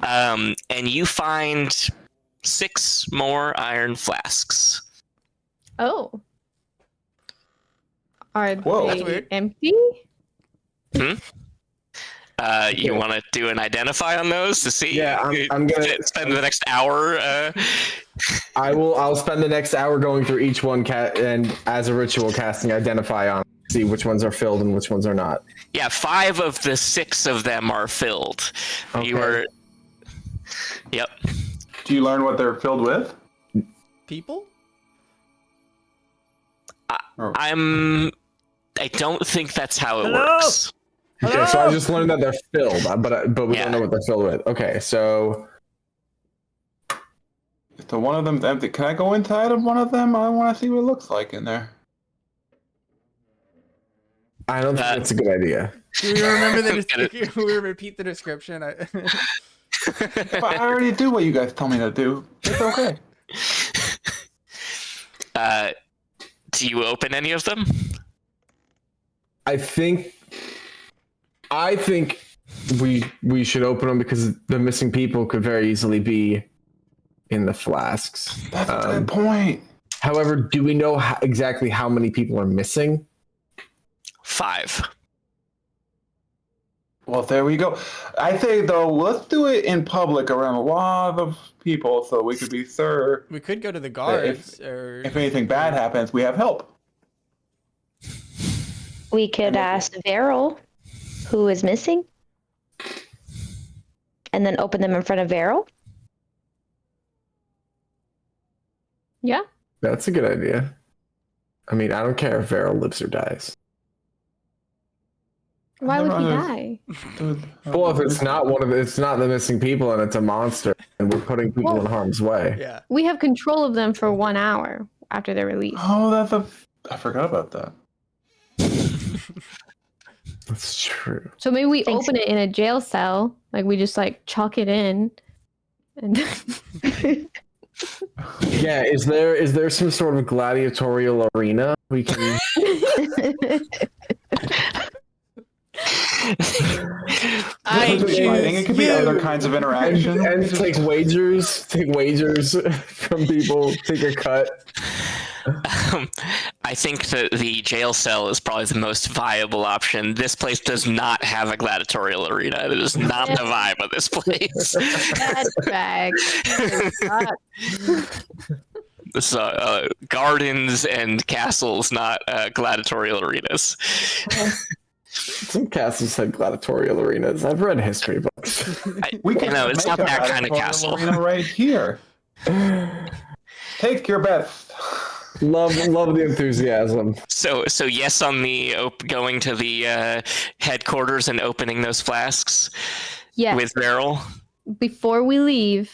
and you find 6 more iron flasks. Oh. Are Whoa. That's they weird. empty? You want to do an identify on those to see? Yeah, I'm gonna spend the next hour. I'll spend the next hour going through each one and as a ritual casting identify on, see which ones are filled and which ones are not. Yeah, 5 of the 6 of them are filled. Okay. You were. Yep. Do you learn what they're filled with? People? I don't think that's how it Hello? works. Okay, so I just learned that they're filled, but we Yeah. don't know what they're filled with. Okay, so If one of them's empty, can I go inside of one of them? I want to see what it looks like in there. I don't think that's a good idea. Do we remember the Get it. description? We repeat the description. But I already do what you guys tell me to do. It's okay. Do you open any of them? I think we should open them because the missing people could very easily be in the flasks. That's a good point. However, do we know exactly how many people are missing? 5. Well, there we go. I think, though, let's do it in public around a lot of people so we could be sure We could go to the guards, or if anything bad happens, we have help. We could ask Varel who is missing and then open them in front of Varel. Yeah. That's a good idea. I mean, I don't care if Varel lives or dies. Why would he Never die? Well, if it's not the missing people and it's a monster, and we're putting people in harm's way. yeah. We have control of them for 1 hour after they're released. Oh, I forgot about that. That's true. So maybe we Thanks. open it in a jail cell, like we just like chuck it in, and Yeah, is there some sort of gladiatorial arena we can? I It could be fighting, it could be choose other you. kinds of interaction. and take wagers from people, take a cut. I think that the jail cell is probably the most viable option. This place does not have a gladiatorial arena. It is not the vibe of this place. that's bag. This gardens and castles, not gladiatorial arenas. Some castles had gladiatorial arenas. I've read history books. We can No, it's make not a that kind of gladiatorial castle. arena right here. Take your bets. Love the enthusiasm. So yes on the going to the headquarters and opening those flasks Yes. with Beryl. Before we leave,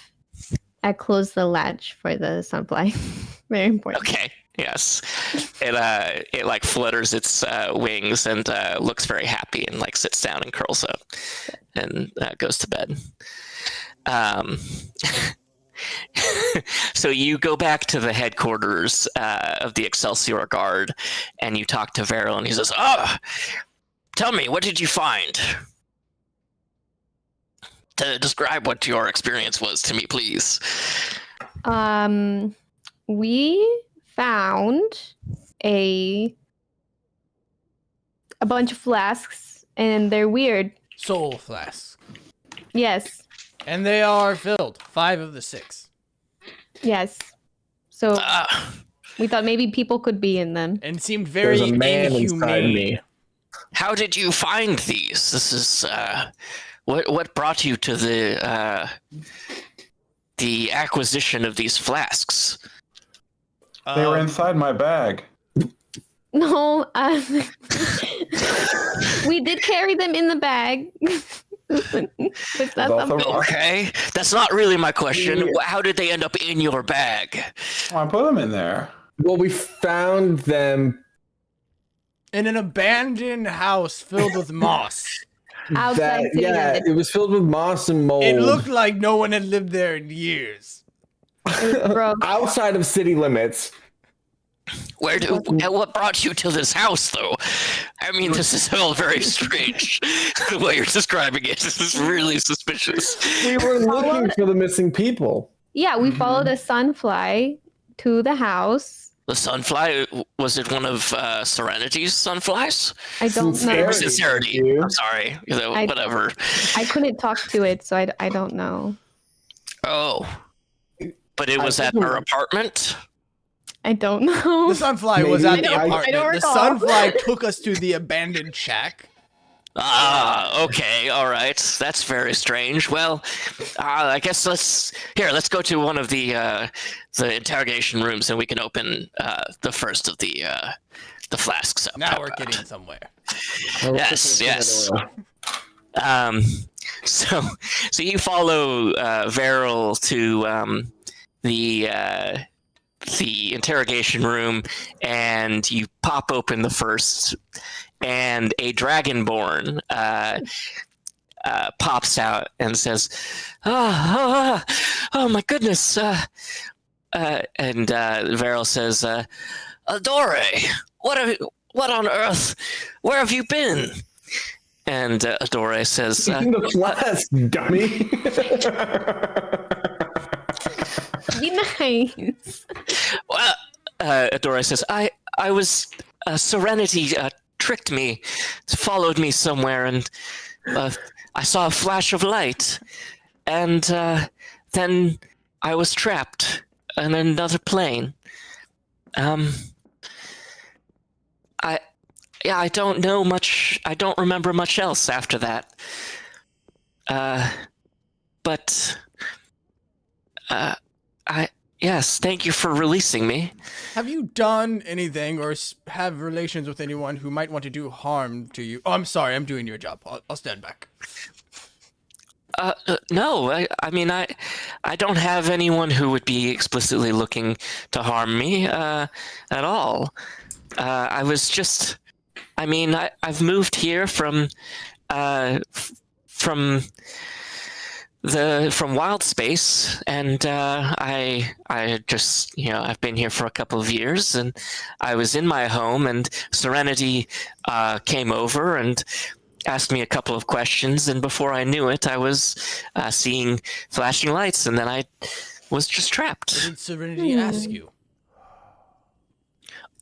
I close the latch for the sunfly. Very important. Okay. Yes. It like flutters its wings and looks very happy and like sits down and curls up and goes to bed. So you go back to the headquarters of the Excelsior Guard and you talk to Varel and he says, "Oh, tell me, what did you find? To describe what your experience was to me, please." We found a bunch of flasks, and they're weird. Soul flasks. Yes, And they are filled. 5 of the 6. yes. So Uh, we thought maybe people could be in them. And seemed very There's a man inside inhumane. me. how did you find these? This is what brought you to the acquisition of these flasks? They were inside my bag. No, we did carry them in the bag. But that's also- something. Okay, that's not really my question. How did they end up in your bag? Oh, I put them in there. Well, we found them In an abandoned house filled with moss. Outside city limits. It was filled with moss and mold. It looked like no one had lived there in years. Gross. Outside of city limits. What brought you to this house, though? I mean, this is all very strange. The way you're describing it, this is really suspicious. We were looking for the missing people. Yeah, we followed a sunfly to the house. The sunfly, was it one of Serenity's sunflies? I don't know. Sincerity. I'm sorry. Whatever. I couldn't talk to it, so I don't know. Oh. But it was at her apartment? I don't know. The sunfly was at the apartment. I don't The recall. sunfly took us to the abandoned shack. Okay, all right. That's very strange. Well, I guess let's go to one of the interrogation rooms, and we can open the first of the flasks up. Now we're getting somewhere. Yes. So you follow Veril to the interrogation room, and you pop open the first, and a dragonborn pops out and says, "Oh my goodness!" And Veril says, "Adore, what on earth? Where have you been?" And Adore says, In the flask, dummy. Be nice. Well, Adora says, I was, Serenity tricked me, followed me somewhere, and I saw a flash of light, and then I was trapped in another plane. I don't know much, I don't remember much else after that. But yes, thank you for releasing me. Have you done anything or have relations with anyone who might want to do harm to you? Oh, I'm sorry, I'm doing your job. I'll stand back. No, I mean, I don't have anyone who would be explicitly looking to harm me at all. I was just, I mean, I've moved here from Wild Space, and I just, I've been here for a couple of years, and I was in my home, and Serenity came over and asked me a couple of questions, and before I knew it, I was seeing flashing lights, and then I was just trapped. What did Serenity ask you?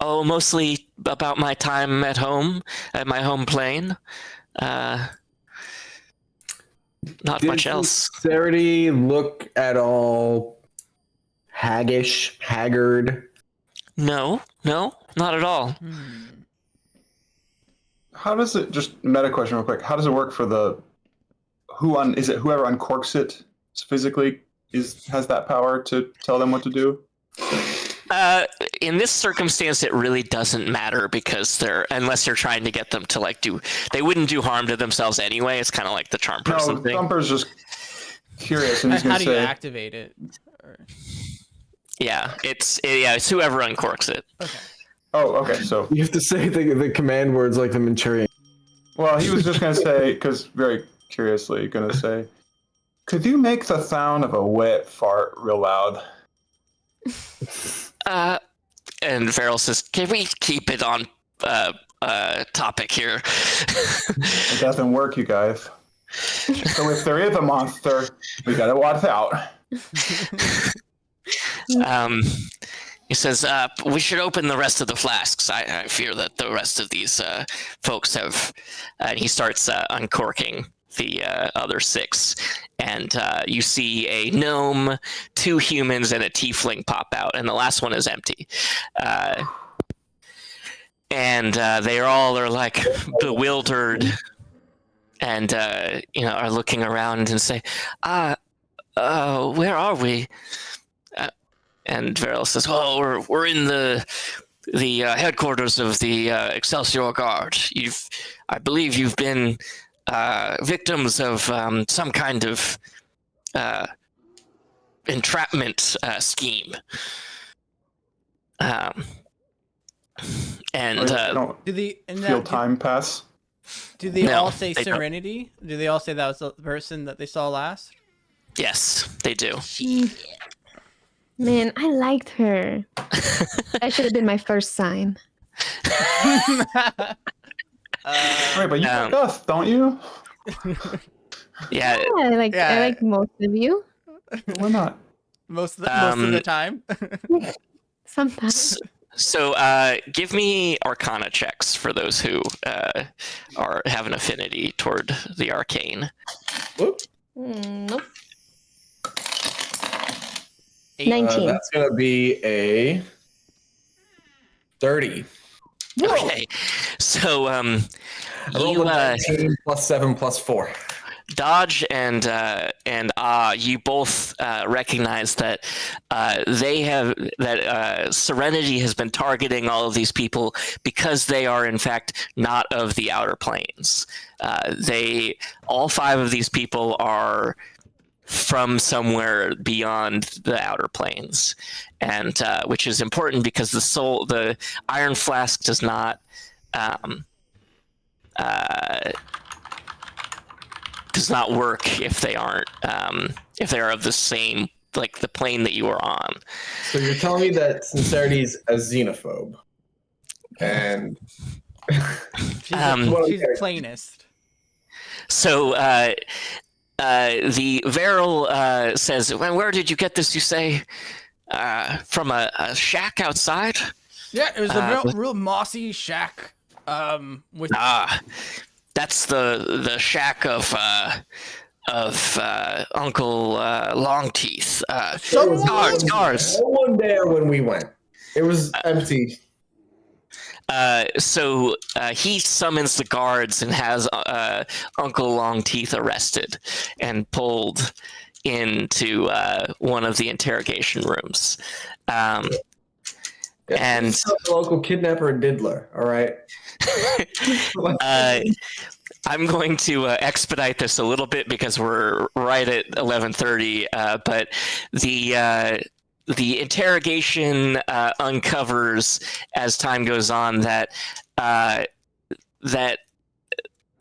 Oh, mostly about my time at home, at my home plane. Not much else. Did Sincerity look at all haggard? No, not at all. How does it, just meta question real quick, how does it work for is it whoever uncorks it physically has that power to tell them what to do? In this circumstance, it really doesn't matter because unless you're trying to get them to they wouldn't do harm to themselves anyway. It's kind of like the charm person thing. Thumper's just curious, and he's How going to do you say, activate it? Yeah, it's whoever uncorks it. Okay. Oh, okay, so... You have to say the command words like the Manchurian. Well, he was just going to say, because very curiously, going to say, could you make the sound of a wet fart real loud? And Farrell says, "Can we keep it on topic here?" It doesn't work, you guys. So if there is a monster, we gotta watch out. He says, "We should open the rest of the flasks. I fear that the rest of these folks have..." And he starts uncorking the other 6, and you see a gnome, 2 humans, and a tiefling pop out, and the last one is empty. And they all are like bewildered, and are looking around and say, "Where are we?" And Veril says, "Oh, we're in the headquarters of the Excelsior Guard. I believe you've been victims of some kind of entrapment scheme." And don't Do the feel time pass. Do they No, all say they don't. Serenity? Do they all say that was the person that they saw last? yes, they do. Man, I liked her. That should have been my first sign. Right, but you Um, like us, don't you? Yeah. Yeah, I like most of you. Why not? most of the time. Sometimes. So give me Arcana checks for those who have an affinity toward the arcane. Whoop. Nope. 19. That's gonna be a 30. Okay, so I rolled you a 19 plus 7 plus 4. Dodge and you both recognize that Serenity has been targeting all of these people because they are in fact not of the Outer Planes. All 5 of these people are from somewhere beyond the Outer Planes, and which is important because the Iron Flask does not. Does not work if they aren't if they are of the same, like the plane that you are on. So you're telling me that Sincerity's a xenophobe, and She's okay. a planist. So the Varel says, "Well, where did you get this? You say from a shack outside?" Yeah, it was a real mossy shack. With That's the shack of Uncle Longteeth. Guards. No one there when we went. It was empty. So he summons the guards and has Uncle Longteeth arrested and pulled into one of the interrogation rooms. And the local kidnapper and diddler. All right. I'm going to expedite this a little bit because we're right at 11:30. But the interrogation uncovers as time goes on that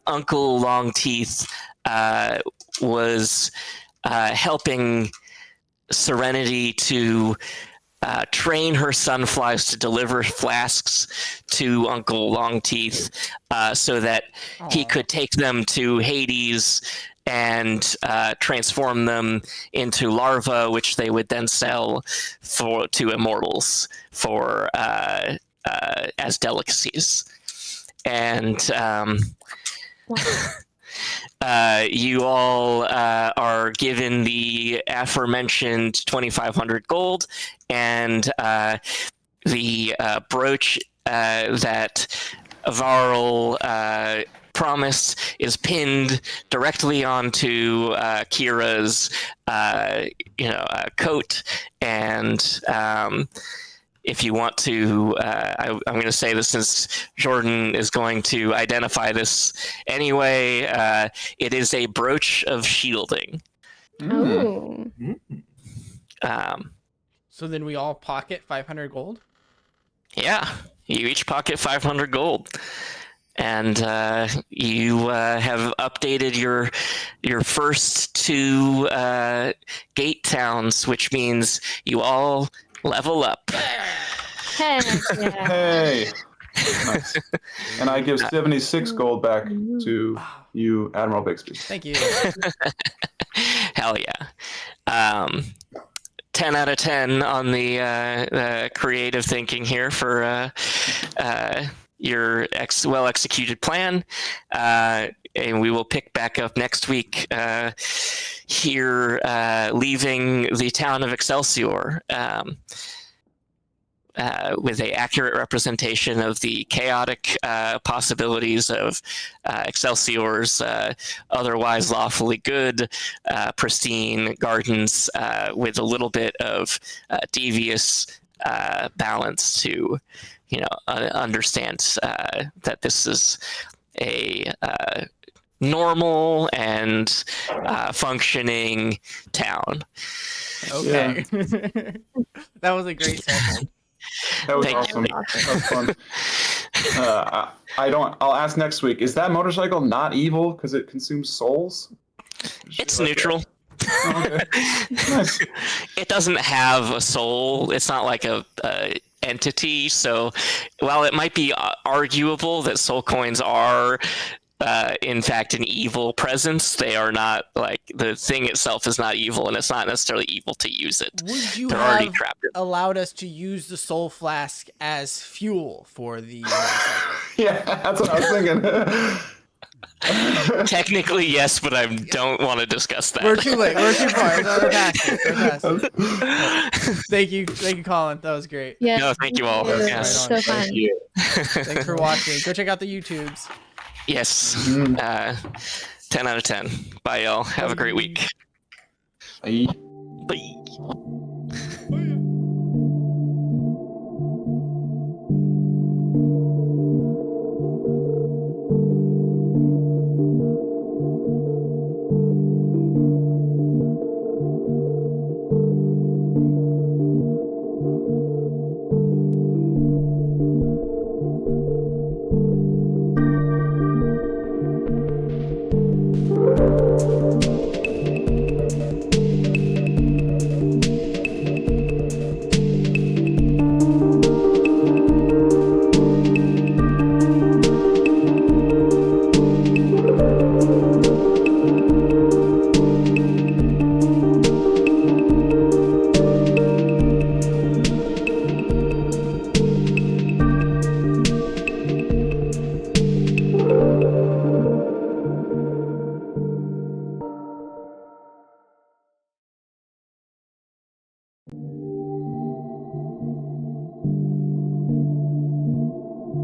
Uncle Longteeth was helping Serenity to train her sunflies to deliver flasks to Uncle Longteeth so that he could take them to Hades and transform them into larvae, which they would then sell to immortals for as delicacies. And you all are given the aforementioned 2,500 gold and the brooch that Varl promised is pinned directly onto Kira's coat. And if you want to, I'm going to say this since Jordan is going to identify this anyway. It is a brooch of shielding. Oh. So then we all pocket 500 gold? Yeah, you each pocket 500 gold. And you have updated your first 2 gate towns, which means you all level up. Hey. Hey. Nice. And I give 76 gold back to you, Admiral Bixby. Thank you. Hell yeah. 10 out of 10 on the creative thinking here for your well-executed plan. And we will pick back up next week here, leaving the town of Excelsior with an accurate representation of the chaotic possibilities of Excelsior's otherwise lawfully good, pristine gardens with a little bit of devious balance to, understand that this is a normal and functioning town. Okay. That was a great sample. That was Thank awesome. you. That was fun. I'll ask next week. Is that motorcycle not evil because it consumes souls? It's neutral. Oh, okay. Nice. It doesn't have a soul. It's not like a entity. So while it might be arguable that soul coins are in fact an evil presence, they are not. Like, the thing itself is not evil, and it's not necessarily evil to use it. Would you They're already have trapped in. allowed us to use the soul flask as fuel for the motorcycle? Yeah, that's what I was thinking. Technically, yes, but I don't want to discuss that. We're too late. We're too far. We're past it. Thank you, Colin. That was great. Yeah. No, thank you all. It Yes. was so fun. Thanks for watching. Go check out the YouTubes. Yes. 10 out of 10. Bye, y'all. Have a great week. Bye.